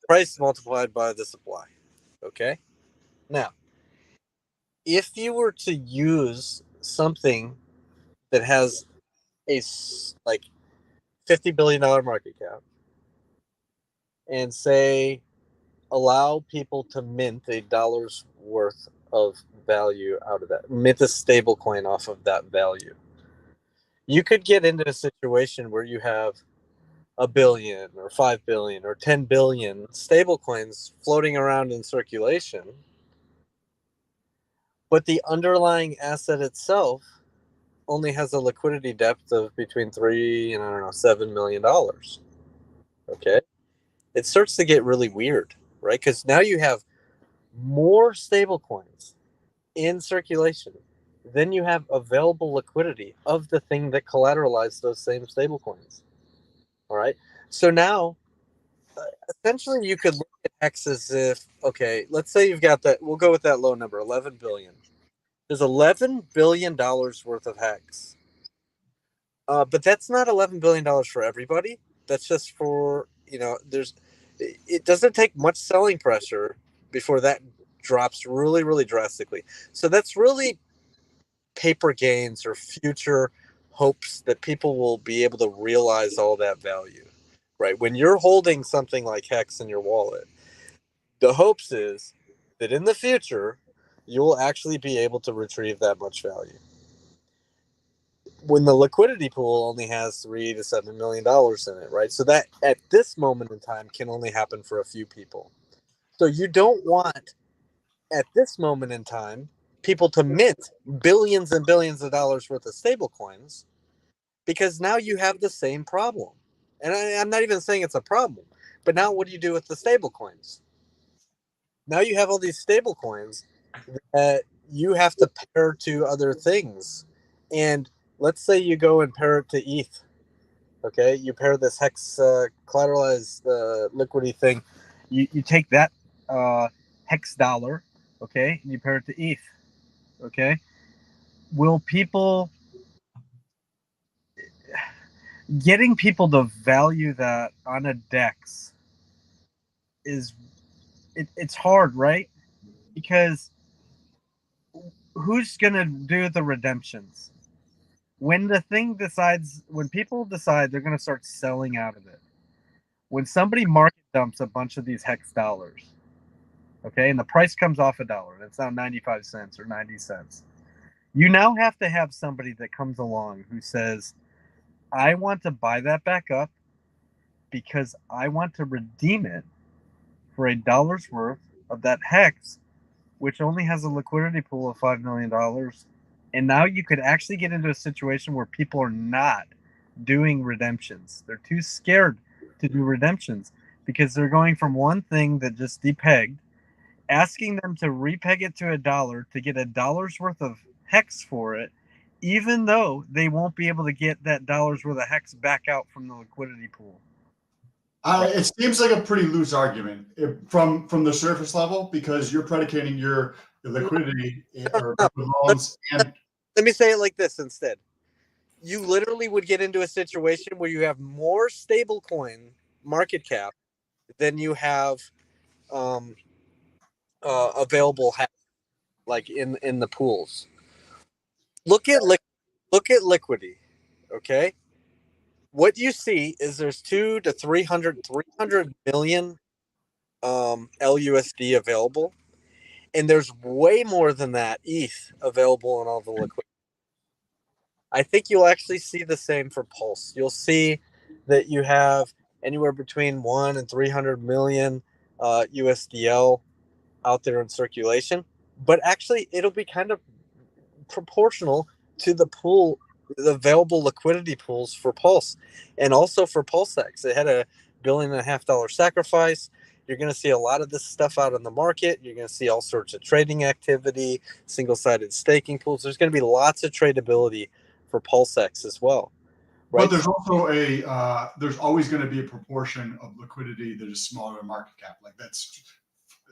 S4: price multiplied by the supply. Okay? Now, if you were to use something that has a like $50 billion market cap and say allow people to mint a dollar's worth of value out of that, mint a stable coin off of that value, you could get into a situation where you have a billion or 5 billion or 10 billion stable coins floating around in circulation, but the underlying asset itself only has a liquidity depth of between $3 and I don't know $7 million. Okay, it starts to get really weird, right? Because now you have more stable coins in circulation than you have available liquidity of the thing that collateralized those same stable coins. All right, so now essentially you could look at hex as if, okay, let's say you've got that, we'll go with that low number, 11 billion. There's $11 billion worth of hex. But that's not $11 billion for everybody. That's just for, it doesn't take much selling pressure before that drops really, really drastically. So that's really paper gains or future hopes that people will be able to realize all that value, right? When you're holding something like hex in your wallet, the hopes is that in the future, you'll actually be able to retrieve that much value. When the liquidity pool only has $3 to $7 million in it, right? So that at this moment in time can only happen for a few people. So you don't want at this moment in time people to mint billions and billions of dollars worth of stable coins, because now you have the same problem. And I'm not even saying it's a problem, but now what do you do with the stable coins? Now you have all these stable coins that you have to pair to other things. And let's say you go and pair it to ETH. Okay, you pair this hex collateralized liquidity thing. You take that hex dollar, okay, and you pair it to ETH. Okay, will people getting people to value that on a DEX is it's hard, right? Because who's gonna do the redemptions? When when people decide they're going to start selling out of it, when somebody market dumps a bunch of these hex dollars, okay, and the price comes off $1, and it's now 95 cents or 90 cents, you now have to have somebody that comes along who says, I want to buy that back up because I want to redeem it for $1 worth of that hex, which only has a liquidity pool of $5 million. And now you could actually get into a situation where people are not doing redemptions. They're too scared to do redemptions because they're going from one thing that just depegged, asking them to repeg it to $1 to get $1 worth of hex for it, even though they won't be able to get that $1 worth of hex back out from the liquidity pool.
S3: It seems like a pretty loose argument from the surface level, because you're predicating your liquidity or loans. And
S4: let me say it like this instead. You literally would get into a situation where you have more stable coin market cap than you have available hex. like in the pools. Look at liquidity, okay? What you see is there's 200 to 300 million LUSD available, and there's way more than that ETH available in all the liquidity. I think you'll actually see the same for Pulse. You'll see that you have anywhere between 1 and 300 million USDL out there in circulation, but actually it'll be kind of proportional to the pool, the available liquidity pools for Pulse, and also for PulseX. It had $1.5 billion sacrifice. You're going to see a lot of this stuff out in the market. You're going to see all sorts of trading activity, single-sided staking pools. There's going to be lots of tradability for PulseX as well. Right?
S3: But there's also there's always going to be a proportion of liquidity that is smaller than market cap. Like that's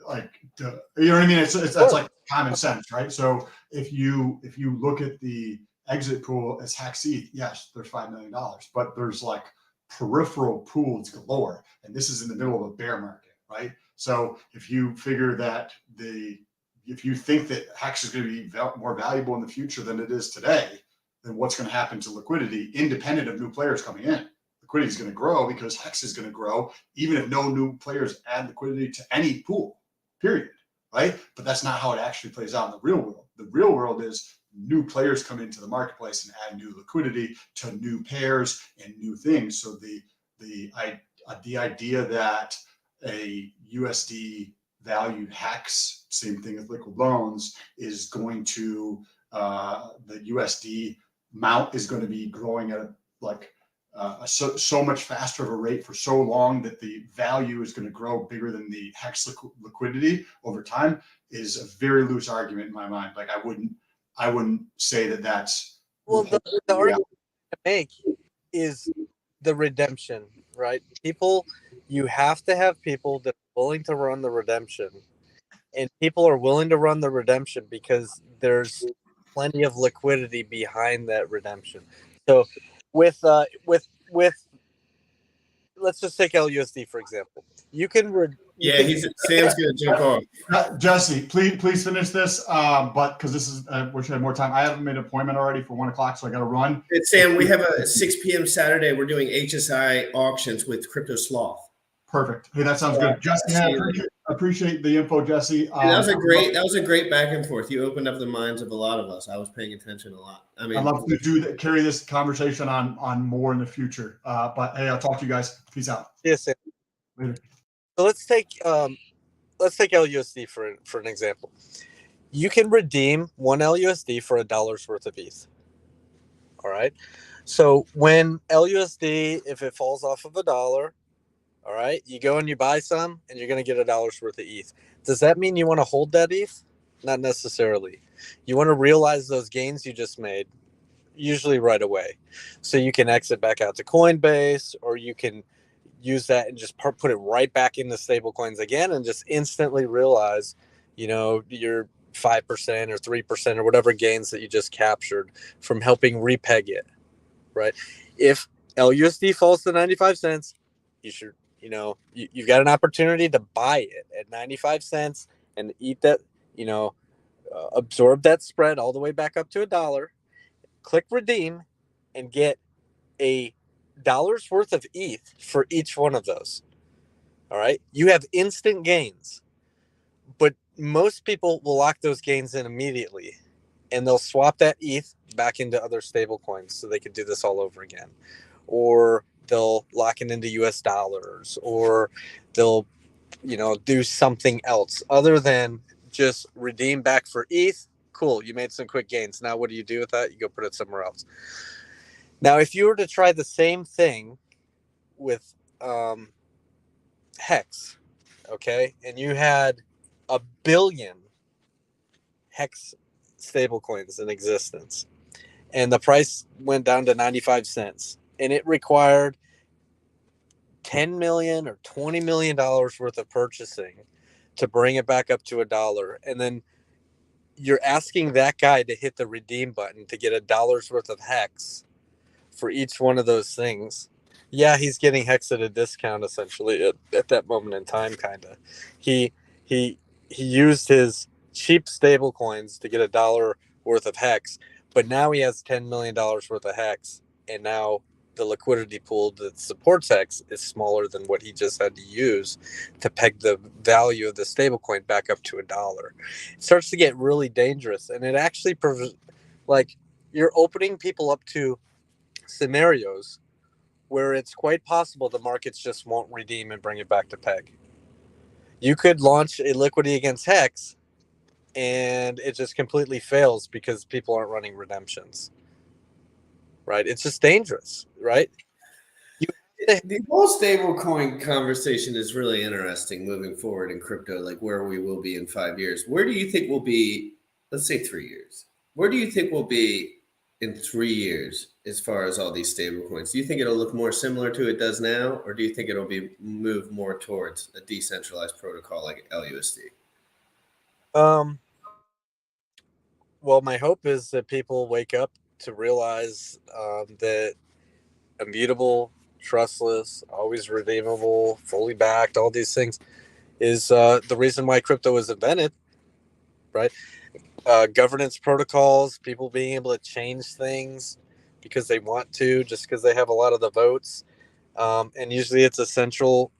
S3: like you know what I mean? That's like common sense, right? So if you look at the exit pool as Hex ETH, yes, there's $5 million, but there's like peripheral pools galore, and this is in the middle of a bear market, right? So if you figure that if you think that Hex is going to be more valuable in the future than it is today, then what's going to happen to liquidity independent of new players coming in? Liquidity is going to grow because Hex is going to grow, even if no new players add liquidity to any pool, period, right? But that's not how it actually plays out in the real world. The real world is new players come into the marketplace and add new liquidity to new pairs and new things. So the idea that a USD valued Hex, same thing with liquid loans, is going to the USD amount is going to be growing at like so much faster of a rate for so long that the value is going to grow bigger than the Hex liquidity over time is a very loose argument in my mind. Like I wouldn't say that that's
S4: well. The argument to make is the redemption, right? You have to have people that are willing to run the redemption, and people are willing to run the redemption because there's plenty of liquidity behind that redemption. So with let's just take LUSD for example. You can
S1: Sam's gonna jump off.
S3: Jesse, please finish this. But because this is we should have more time. I haven't made an appointment already for 1 o'clock, so I got to run.
S1: Sam, we have a 6 p.m. Saturday. We're doing HSI auctions with Crypto Sloth.
S3: Perfect. Hey, that sounds good. Jesse, I appreciate the info, Jesse.
S1: That was a great back and forth. You opened up the minds of a lot of us. I was paying attention a lot. I mean,
S3: I'd love to carry this conversation on more in the future. But hey, I'll talk to you guys. Peace out.
S4: Yes, Sam.
S3: Later.
S4: So let's take LUSD for an example. You can redeem 1 LUSD for $1 worth of ETH. All right. So when LUSD, if it falls off of $1, all right, you go and you buy some, and you're going to get $1 worth of ETH. Does that mean you want to hold that ETH? Not necessarily. You want to realize those gains you just made, usually right away. So you can exit back out to Coinbase, or you can use that and just put it right back into stable coins again and just instantly realize, your 5% or 3% or whatever gains that you just captured from helping repeg it, right? If LUSD falls to 95 cents, you should, you've got an opportunity to buy it at 95 cents and eat that, absorb that spread all the way back up to $1, click redeem and get $1 worth of ETH for each one of those. All right. You have instant gains, but most people will lock those gains in immediately, and they'll swap that ETH back into other stable coins so they can do this all over again. Or they'll lock it into US dollars, or they'll, do something else other than just redeem back for ETH. Cool. You made some quick gains. Now, what do you do with that? You go put it somewhere else. Now, if you were to try the same thing with Hex, okay, and you had 1 billion Hex stablecoins in existence, and the price went down to 95 cents, and it required $10 million or $20 million worth of purchasing to bring it back up to $1, and then you're asking that guy to hit the redeem button to get $1 worth of Hex for each one of those things. Yeah, he's getting Hex at a discount essentially at that moment in time. Kind of, he used his cheap stable coins to get $1 worth of hex, but now he has $10 million worth of hex, and now the liquidity pool that supports hex is smaller than what he just had to use to peg the value of the stablecoin back up to $1. It starts to get really dangerous, and it actually like you're opening people up to scenarios where it's quite possible the markets just won't redeem and bring it back to peg. You could launch a liquidity against hex and it just completely fails because people aren't running redemptions, right? It's just dangerous, right?
S1: The whole stablecoin conversation is really interesting moving forward in crypto, like where we will be in 5 years. Where do you think we'll be, let's say 3 years? Where do you think we'll be in 3 years as far as all these stablecoins? Do you think it'll look more similar to it does now, or do you think it'll be move more towards a decentralized protocol like LUSD?
S4: Well, my hope is that people wake up to realize that immutable, trustless, always redeemable, fully backed, all these things is the reason why crypto was invented, right? Governance protocols, people being able to change things because they want to, just because they have a lot of the votes. And usually it's a central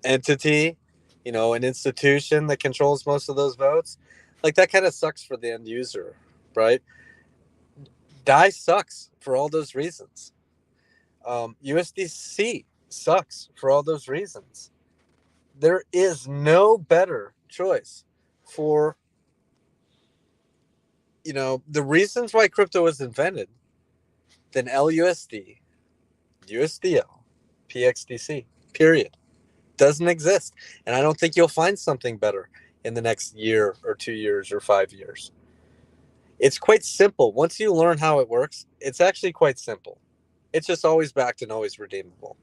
S4: entity, an institution that controls most of those votes. Like that kind of sucks for the end user, right? DAI sucks for all those reasons. USDC sucks for all those reasons. There is no better choice for, the reasons why crypto was invented than LUSD, USDL, PXDC, period. Doesn't exist. And I don't think you'll find something better in the next year or 2 years or 5 years. It's quite simple. Once you learn how it works, it's actually quite simple. It's just always backed and always redeemable.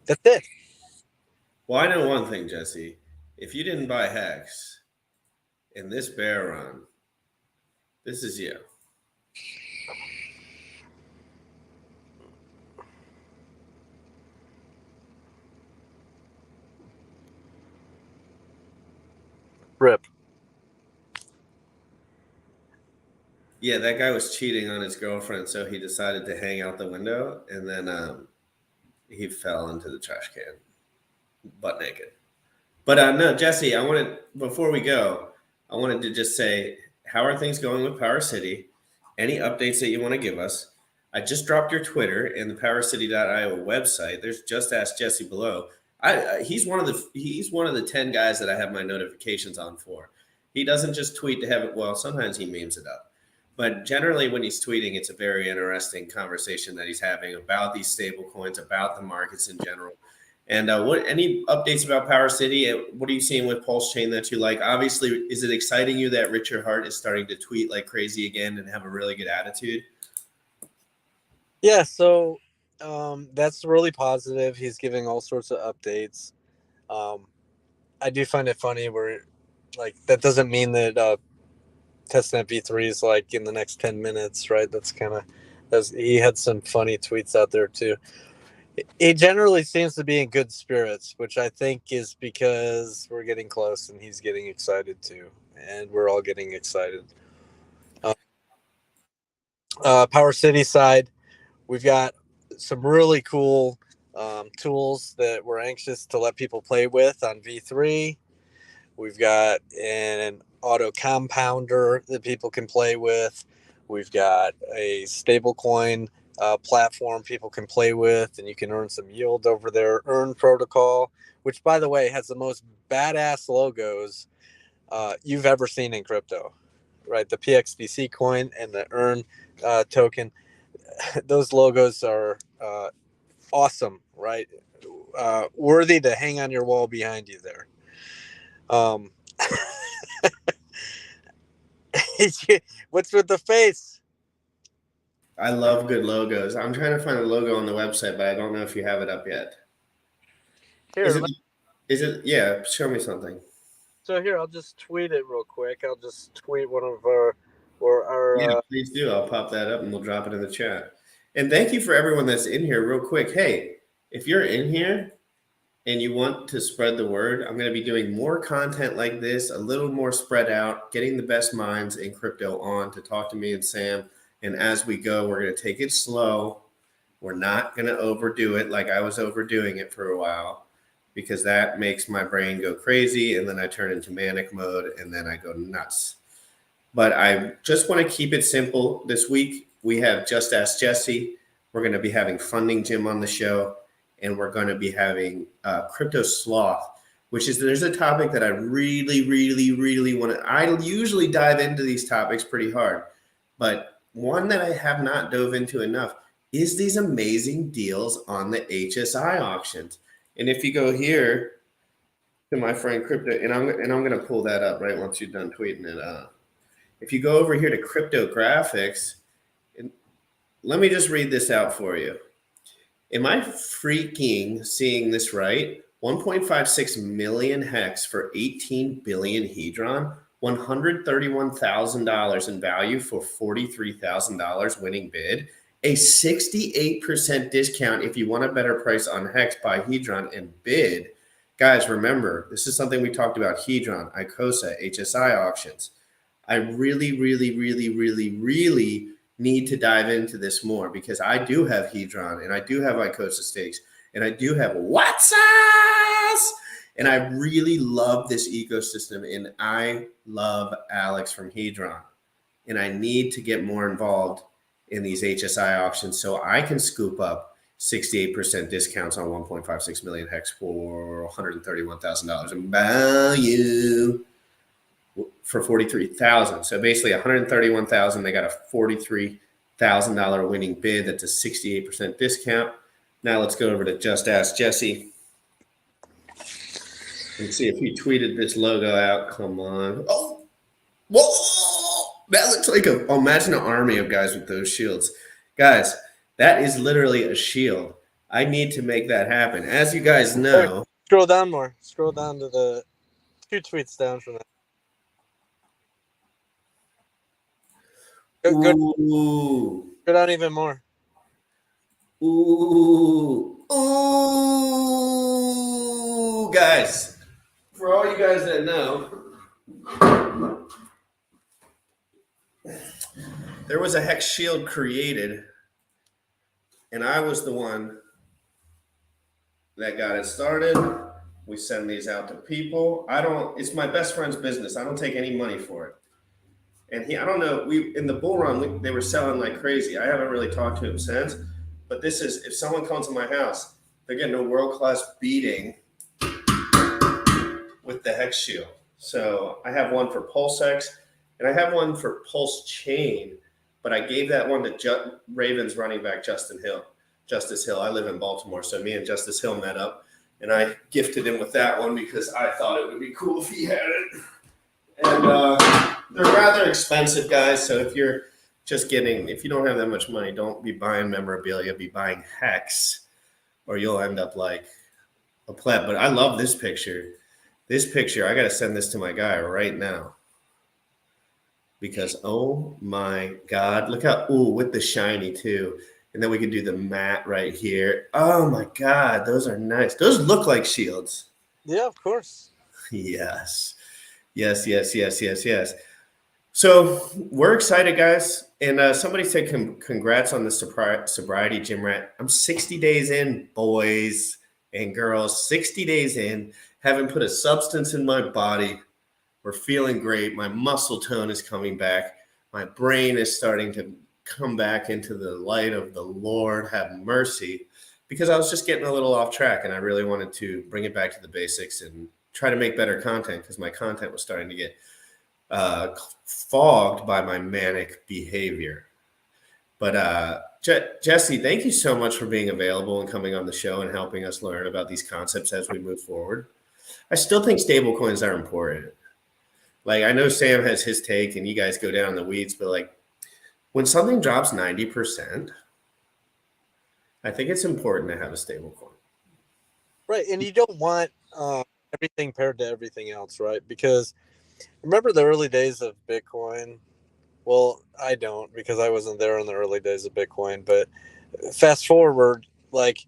S4: That's it.
S1: Well, I know one thing, Jesse. If you didn't buy Hex in this bear run, this is you.
S4: Rip.
S1: Yeah, that guy was cheating on his girlfriend, so he decided to hang out the window, and then he fell into the trash can, butt naked. But no, Jesse, before we go, I wanted to just say, how are things going with Power City? Any updates that you want to give us? I just dropped your Twitter and the PowerCity.io website. There's Just Ask Jesse below. He's one of the 10 guys that I have my notifications on for. He doesn't just tweet to have it. Well, sometimes he memes it up. But generally, when he's tweeting, it's a very interesting conversation that he's having about these stable coins, about the markets in general. And any updates about Power City? What are you seeing with Pulse Chain that you like? Obviously, is it exciting you that Richard Hart is starting to tweet like crazy again and have a really good attitude?
S4: Yeah, so that's really positive. He's giving all sorts of updates. I do find it funny where, like, that doesn't mean that testnet v3 is like in the next 10 minutes, right? He had some funny tweets out there too. He generally seems to be in good spirits, which I think is because we're getting close and he's getting excited too, and we're all getting excited. Power City side, we've got some really cool tools that we're anxious to let people play with on v3. We've got an auto compounder that people can play with. We've got a stablecoin platform people can play with, and you can earn some yield over their Earn protocol, which, by the way, has the most badass logos you've ever seen in crypto, right? The PXDC coin and the Earn token. Those logos are awesome, right? Worthy to hang on your wall behind you there. What's with the face?
S1: I love good logos. I'm trying to find a logo on the website, but I don't know if you have it up yet.
S4: Here,
S1: is it? Yeah, show me something.
S4: So here, I'll just tweet it real quick. I'll just tweet one of
S1: Yeah, please do. I'll pop that up and we'll drop it in the chat. And thank you for everyone that's in here real quick. Hey, if you're in here, and you want to spread the word, I'm going to be doing more content like this, a little more spread out, getting the best minds in crypto on to talk to me and Sam. And as we go, we're going to take it slow. We're not going to overdo it like I was overdoing it for a while, because that makes my brain go crazy. And then I turn into manic mode and then I go nuts. But I just want to keep it simple. This week, we have Just Ask Jesse. We're going to be having Funding Jim on the show. And we're going to be having Crypto Sloth, which is, there's a topic that I really, really, really want to, I usually dive into these topics pretty hard, but one that I have not dove into enough is these amazing deals on the HSI auctions. And if you go here to my friend Crypto, and I'm going to pull that up right once you're done tweeting it. If you go over here to Crypto Graphics, and let me just read this out for you. Am I freaking seeing this right? 1.56 million hex for 18 billion hedron, $131,000 in value for $43,000 winning bid, a 68% discount if you want a better price on hex by hedron and bid. Guys, remember, this is something we talked about: hedron, ICOSA, HSI auctions. I really, really, really, really, really need to dive into this more, because I do have hedron and I do have ICOSA stakes and I do have WhatsApp, and I really love this ecosystem, and I love Alex from hedron, and I need to get more involved in these HSI auctions so I can scoop up 68% discounts on 1.56 million hex for $131,000 in value for 43,000. So basically 131,000, they got a $43,000 winning bid. That's a 68% discount. Now let's go over to Just Ask Jesse and see if he tweeted this logo out. Come on. Oh, whoa! That looks like imagine an army of guys with those shields. Guys, that is literally a shield. I need to make that happen. As you guys know.
S4: Scroll down more. Scroll down to the 2 tweets down from that.
S1: Ooh.
S4: Go down even more.
S1: Ooh. Ooh. Guys, for all you guys that know, there was a hex shield created, and I was the one that got it started. We send these out to people. It's my best friend's business. I don't take any money for it. And I don't know, in the bull run, they were selling like crazy. I haven't really talked to him since, but this is, if someone comes to my house, they're getting a world-class beating with the hex shield. So I have one for PulseX, and I have one for Pulse Chain, but I gave that one to Ravens running back Justice Hill. I live in Baltimore, so me and Justice Hill met up, and I gifted him with that one because I thought it would be cool if he had it. And they're rather expensive, guys. So if you don't have that much money, don't be buying memorabilia, be buying hex, or you'll end up like a pleb. But I love this picture. This picture, I got to send this to my guy right now. Because, oh my God, look how, with the shiny too. And then we can do the matte right here. Oh my God, those are nice. Those look like shields.
S4: Yeah, of course.
S1: Yes. So we're excited, guys. And somebody said congrats on the sobriety, Jim Rat. I'm 60 days in, boys and girls. 60 days in. Haven't put a substance in my body. We're feeling great. My muscle tone is coming back. My brain is starting to come back into the light of the Lord. Have mercy. Because I was just getting a little off track, and I really wanted to bring it back to the basics and try to make better content, because my content was starting to get fogged by my manic behavior. But Jesse, thank you so much for being available and coming on the show and helping us learn about these concepts as we move forward. I still think stablecoins are important. Like, I know Sam has his take and you guys go down in the weeds, but like when something drops 90%, I think it's important to have a stablecoin.
S4: Right. And you don't want everything paired to everything else, right? Because remember the early days of Bitcoin? Well, I don't, because I wasn't there in the early days of Bitcoin. But fast forward, like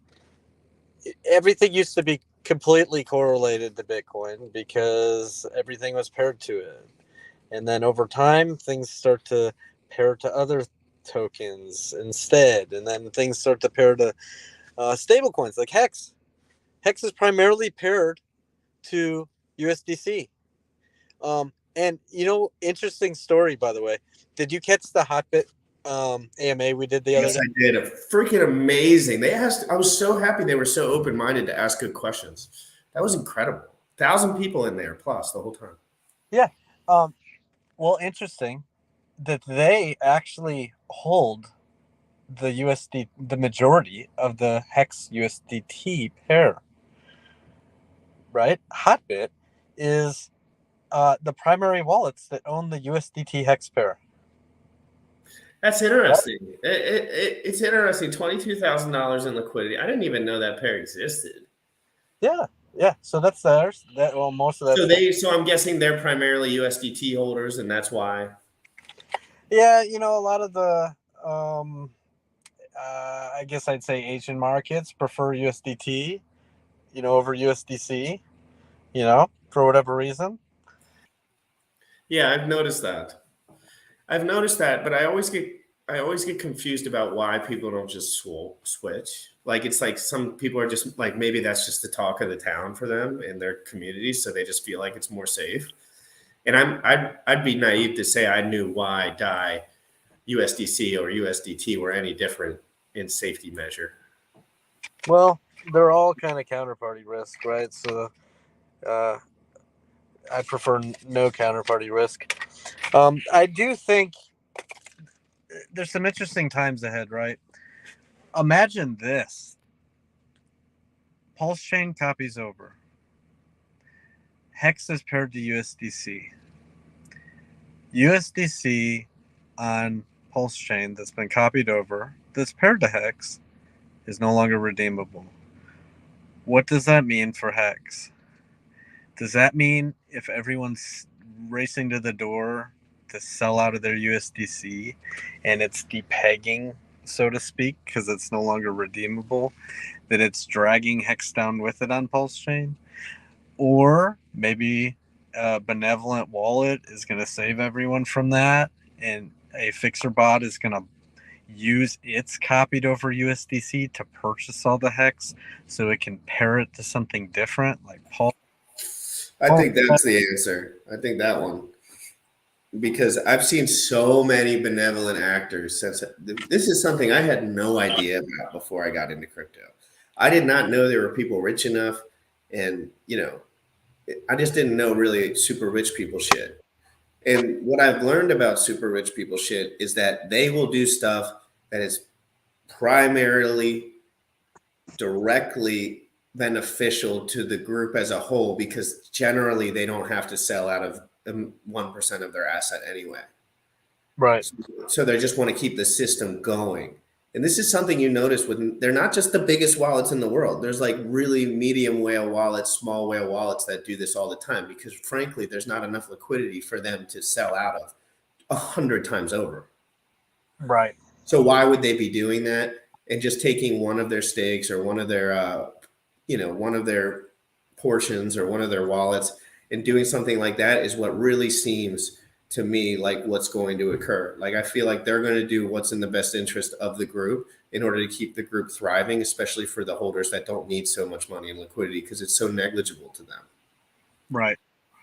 S4: everything used to be completely correlated to Bitcoin because everything was paired to it. And then over time, things start to pair to other tokens instead. And then things start to pair to stable coins like Hex. Hex is primarily paired to USDC. And, interesting story, by the way. Did you catch the Hotbit AMA we did the other
S1: Yes,
S4: day?
S1: I did. Freaking amazing. They asked. I was so happy they were so open minded to ask good questions. That was incredible. 1,000 people in there plus the whole time.
S4: Yeah. Well, interesting that they actually hold the majority of the Hex USDT pair. Right? Hotbit is the primary wallets that own the USDT Hex pair.
S1: That's interesting. It's interesting. $22,000 in liquidity. I didn't even know that pair existed.
S4: Yeah. So that's theirs. Most of that.
S1: So I'm guessing they're primarily USDT holders, and that's why.
S4: Yeah, a lot of the I guess I'd say Asian markets prefer USDT, over USDC, for whatever reason.
S1: Yeah, I've noticed that. But I always get confused about why people don't just switch. Like it's like some people are just like maybe that's just the talk of the town for them in their community, so they just feel like it's more safe. And I'd be naive to say I knew why DAI, USDC, or USDT were any different in safety measure.
S4: Well, they're all kind of counterparty risk, right? So I prefer no counterparty risk. I do think there's some interesting times ahead, right? Imagine this. Pulse chain copies over. Hex is paired to USDC. USDC on Pulse chain that's been copied over, that's paired to Hex, is no longer redeemable. What does that mean for Hex? Does that mean if everyone's racing to the door to sell out of their USDC and it's depegging, so to speak, because it's no longer redeemable, that it's dragging Hex down with it on Pulse chain? Or maybe a benevolent wallet is going to save everyone from that, and a fixer bot is going to use its copied over USDC to purchase all the Hex so it can pair it to something different like Pulse.
S1: I think that's the answer. I think that one. Because I've seen so many benevolent actors since this is something I had no idea about before I got into crypto. I did not know there were people rich enough, and I just didn't know really super rich people shit. And what I've learned about super rich people shit is that they will do stuff that is primarily directly beneficial to the group as a whole, because generally they don't have to sell out of 1% of their asset anyway.
S4: Right.
S1: So they just want to keep the system going. And this is something you notice when they're not just the biggest wallets in the world. There's like really medium whale wallets, small whale wallets that do this all the time, because frankly, there's not enough liquidity for them to sell out of 100 times over.
S4: Right.
S1: So why would they be doing that and just taking one of their stakes or one of their, one of their portions or one of their wallets and doing something like that is what really seems to me like what's going to occur. Like I feel like they're going to do what's in the best interest of the group in order to keep the group thriving, especially for the holders that don't need so much money and liquidity because it's so negligible to them.
S4: Right.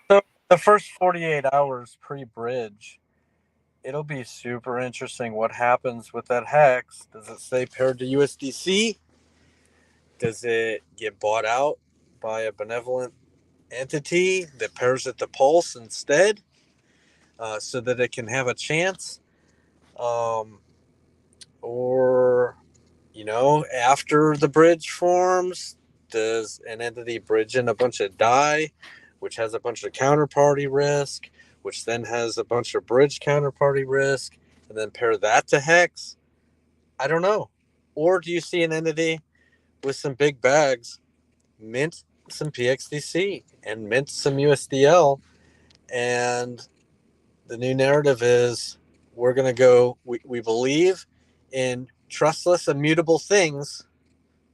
S4: So the first 48 hours pre-bridge, it'll be super interesting what happens with that Hex. Does it stay paired to USDC? Does it get bought out by a benevolent entity that pairs it to Pulse instead, so that it can have a chance? Or, after the bridge forms, does an entity bridge in a bunch of DAI, which has a bunch of counterparty risk, which then has a bunch of bridge counterparty risk, and then pair that to Hex? I don't know. Or do you see an entity with some big bags mint some PXDC and mint some USDL, and the new narrative is we're going to go, we believe in trustless, immutable things,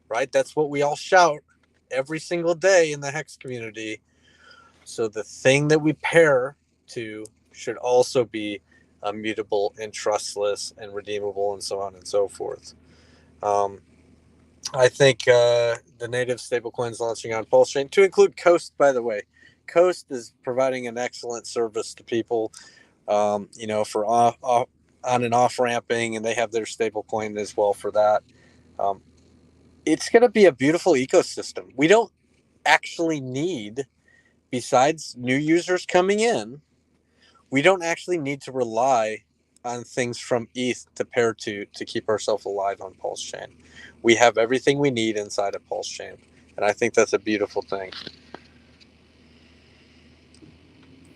S4: right? That's what we all shout. every single day in the Hex community. So the thing that we pair to should also be mutable and trustless and redeemable and so on and so forth. I think the native stablecoins launching on Pulse Chain, to include Coast, by the way. Coast is providing an excellent service to people, for on and off ramping, and they have their stablecoin as well for that. It's going to be a beautiful ecosystem. We don't actually need, besides new users coming in, we don't actually need to rely on things from ETH to pair to keep ourselves alive on Pulse Chain. We have everything we need inside of Pulse Chain, and I think that's a beautiful thing.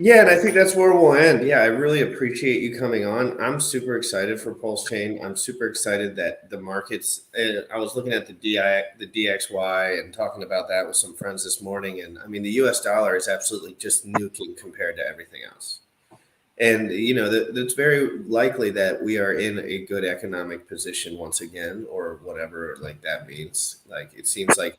S1: Yeah, and I think that's where we'll end. Yeah, I really appreciate you coming on. I'm super excited for Pulse Chain. I'm super excited that the markets. I was looking at the DXY and talking about that with some friends this morning, and I mean the U.S. dollar is absolutely just nuking compared to everything else. And it's very likely that we are in a good economic position once again, or whatever like that means. Like it seems like,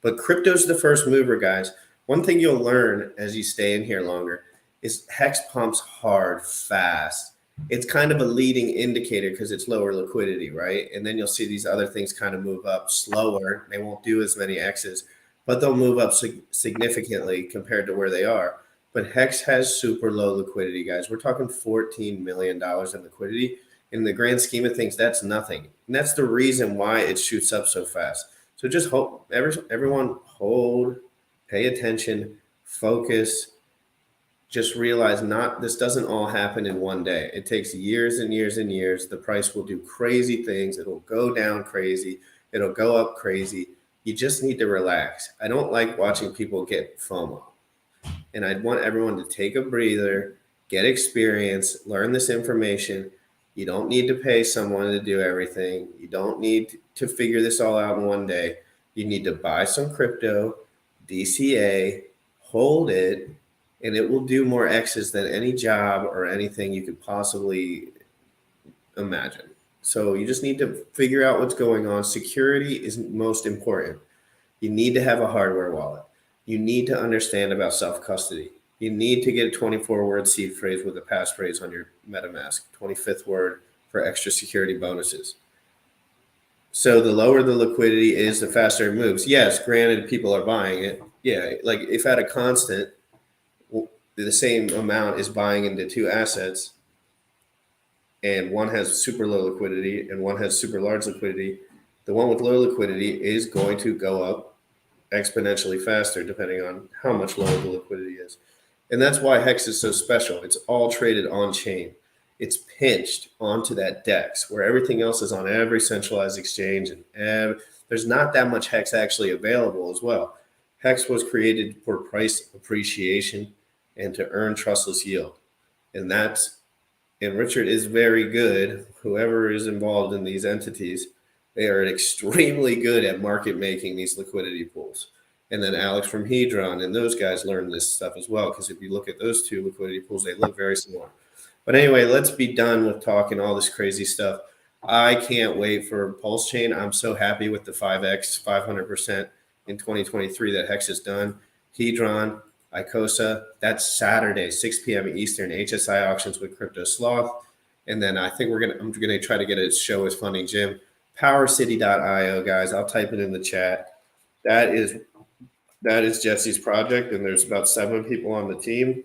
S1: but crypto's the first mover, guys. One thing you'll learn as you stay in here longer is Hex pumps hard, fast. It's kind of a leading indicator because it's lower liquidity, right? And then you'll see these other things kind of move up slower. They won't do as many X's, but they'll move up significantly compared to where they are. But Hex has super low liquidity, guys. We're talking $14 million in liquidity. In the grand scheme of things, that's nothing. And that's the reason why it shoots up so fast. So just hope everyone hold, pay attention, focus. Just realize this doesn't all happen in one day. It takes years and years and years. The price will do crazy things. It'll go down crazy. It'll go up crazy. You just need to relax. I don't like watching people get FOMO. And I'd want everyone to take a breather, get experience, learn this information. You don't need to pay someone to do everything. You don't need to figure this all out in one day. You need to buy some crypto, DCA, hold it, and it will do more X's than any job or anything you could possibly imagine. So you just need to figure out what's going on. Security is most important. You need to have a hardware wallet. You need to understand about self-custody. You need to get a 24-word seed phrase with a passphrase on your MetaMask, 25th word for extra security bonuses. So the lower the liquidity is, the faster it moves. Yes, granted, people are buying it. Yeah, like if at a constant, the same amount is buying into two assets, and one has super low liquidity and one has super large liquidity, the one with low liquidity is going to go up exponentially faster depending on how much lower the liquidity is. And that's why Hex is so special. It's all traded on chain. It's pinched onto that DEX where everything else is on every centralized exchange, and there's not that much Hex actually available as well. Hex was created for price appreciation and to earn trustless yield. And Richard is very good. Whoever is involved in these entities, they are extremely good at market making these liquidity pools. And then Alex from Hedron and those guys learned this stuff as well, because if you look at those two liquidity pools, they look very similar. But anyway, let's be done with talking all this crazy stuff. I can't wait for Pulse Chain. I'm so happy with the 5x, 500% in 2023 that Hex has done. Hedron, Icosa, that's Saturday, 6 p.m. Eastern, HSI auctions with Crypto Sloth. And then I think I'm gonna try to get a show with Funding Jim. Powercity.io, guys. I'll type it in the chat. That is Jesse's project, and there's about 7 people on the team.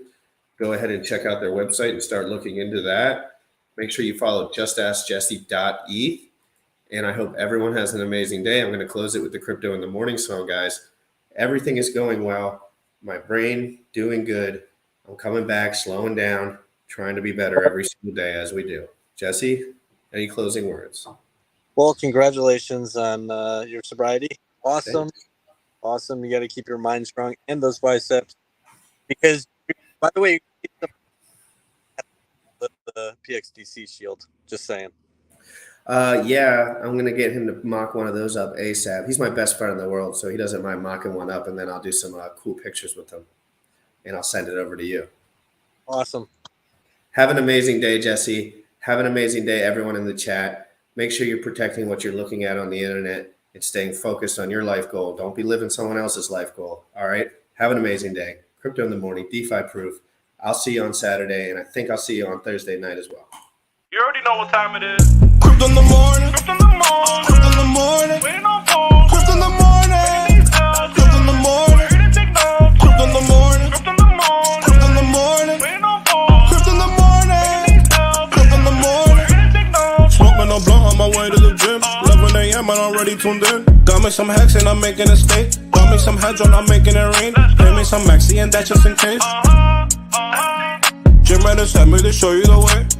S1: Go ahead and check out their website and start looking into that. Make sure you follow justaskjesse.eth. And I hope everyone has an amazing day. I'm going to close it with the Crypto in the Morning song, guys. Everything is going well. My brain doing good. I'm coming back, slowing down, trying to be better every single day as we do. Jesse, any closing words?
S4: Well, congratulations on your sobriety. Awesome.
S1: Thanks.
S4: Awesome. You got to keep your mind strong and those biceps. Because, by the way, the PXDC shield. Just saying.
S1: Yeah, I'm going to get him to mock one of those up ASAP. He's my best friend in the world, so he doesn't mind mocking one up, and then I'll do some cool pictures with him, and I'll send it over to you.
S4: Awesome.
S1: Have an amazing day, Jesse. Have an amazing day, everyone in the chat. Make sure you're protecting what you're looking at on the internet. and staying focused on your life goal. Don't be living someone else's life goal. All right. Have an amazing day. Crypto in the morning, DeFi proof. I'll see you on Saturday, and I think I'll see you on Thursday night as well.
S2: You already know what time it is. Crypto in the morning. Crypto in the morning. Crypto in the morning. Waiting on phone. Crypto in the morning. Crypto in the morning. Crypto in the morning. Crypto in the morning. Crypto in the morning. Waiting on phone. Crypto in the morning. Crypto in the morning. Smoking a blunt on my way to the gym. 11 a.m. and I'm already tuned in. Got me some hacks and I'm making a stake. Got me some heads on, I'm making it rain. Pay me some maxi and that's just in case. Gym ready, sent me to show you the way.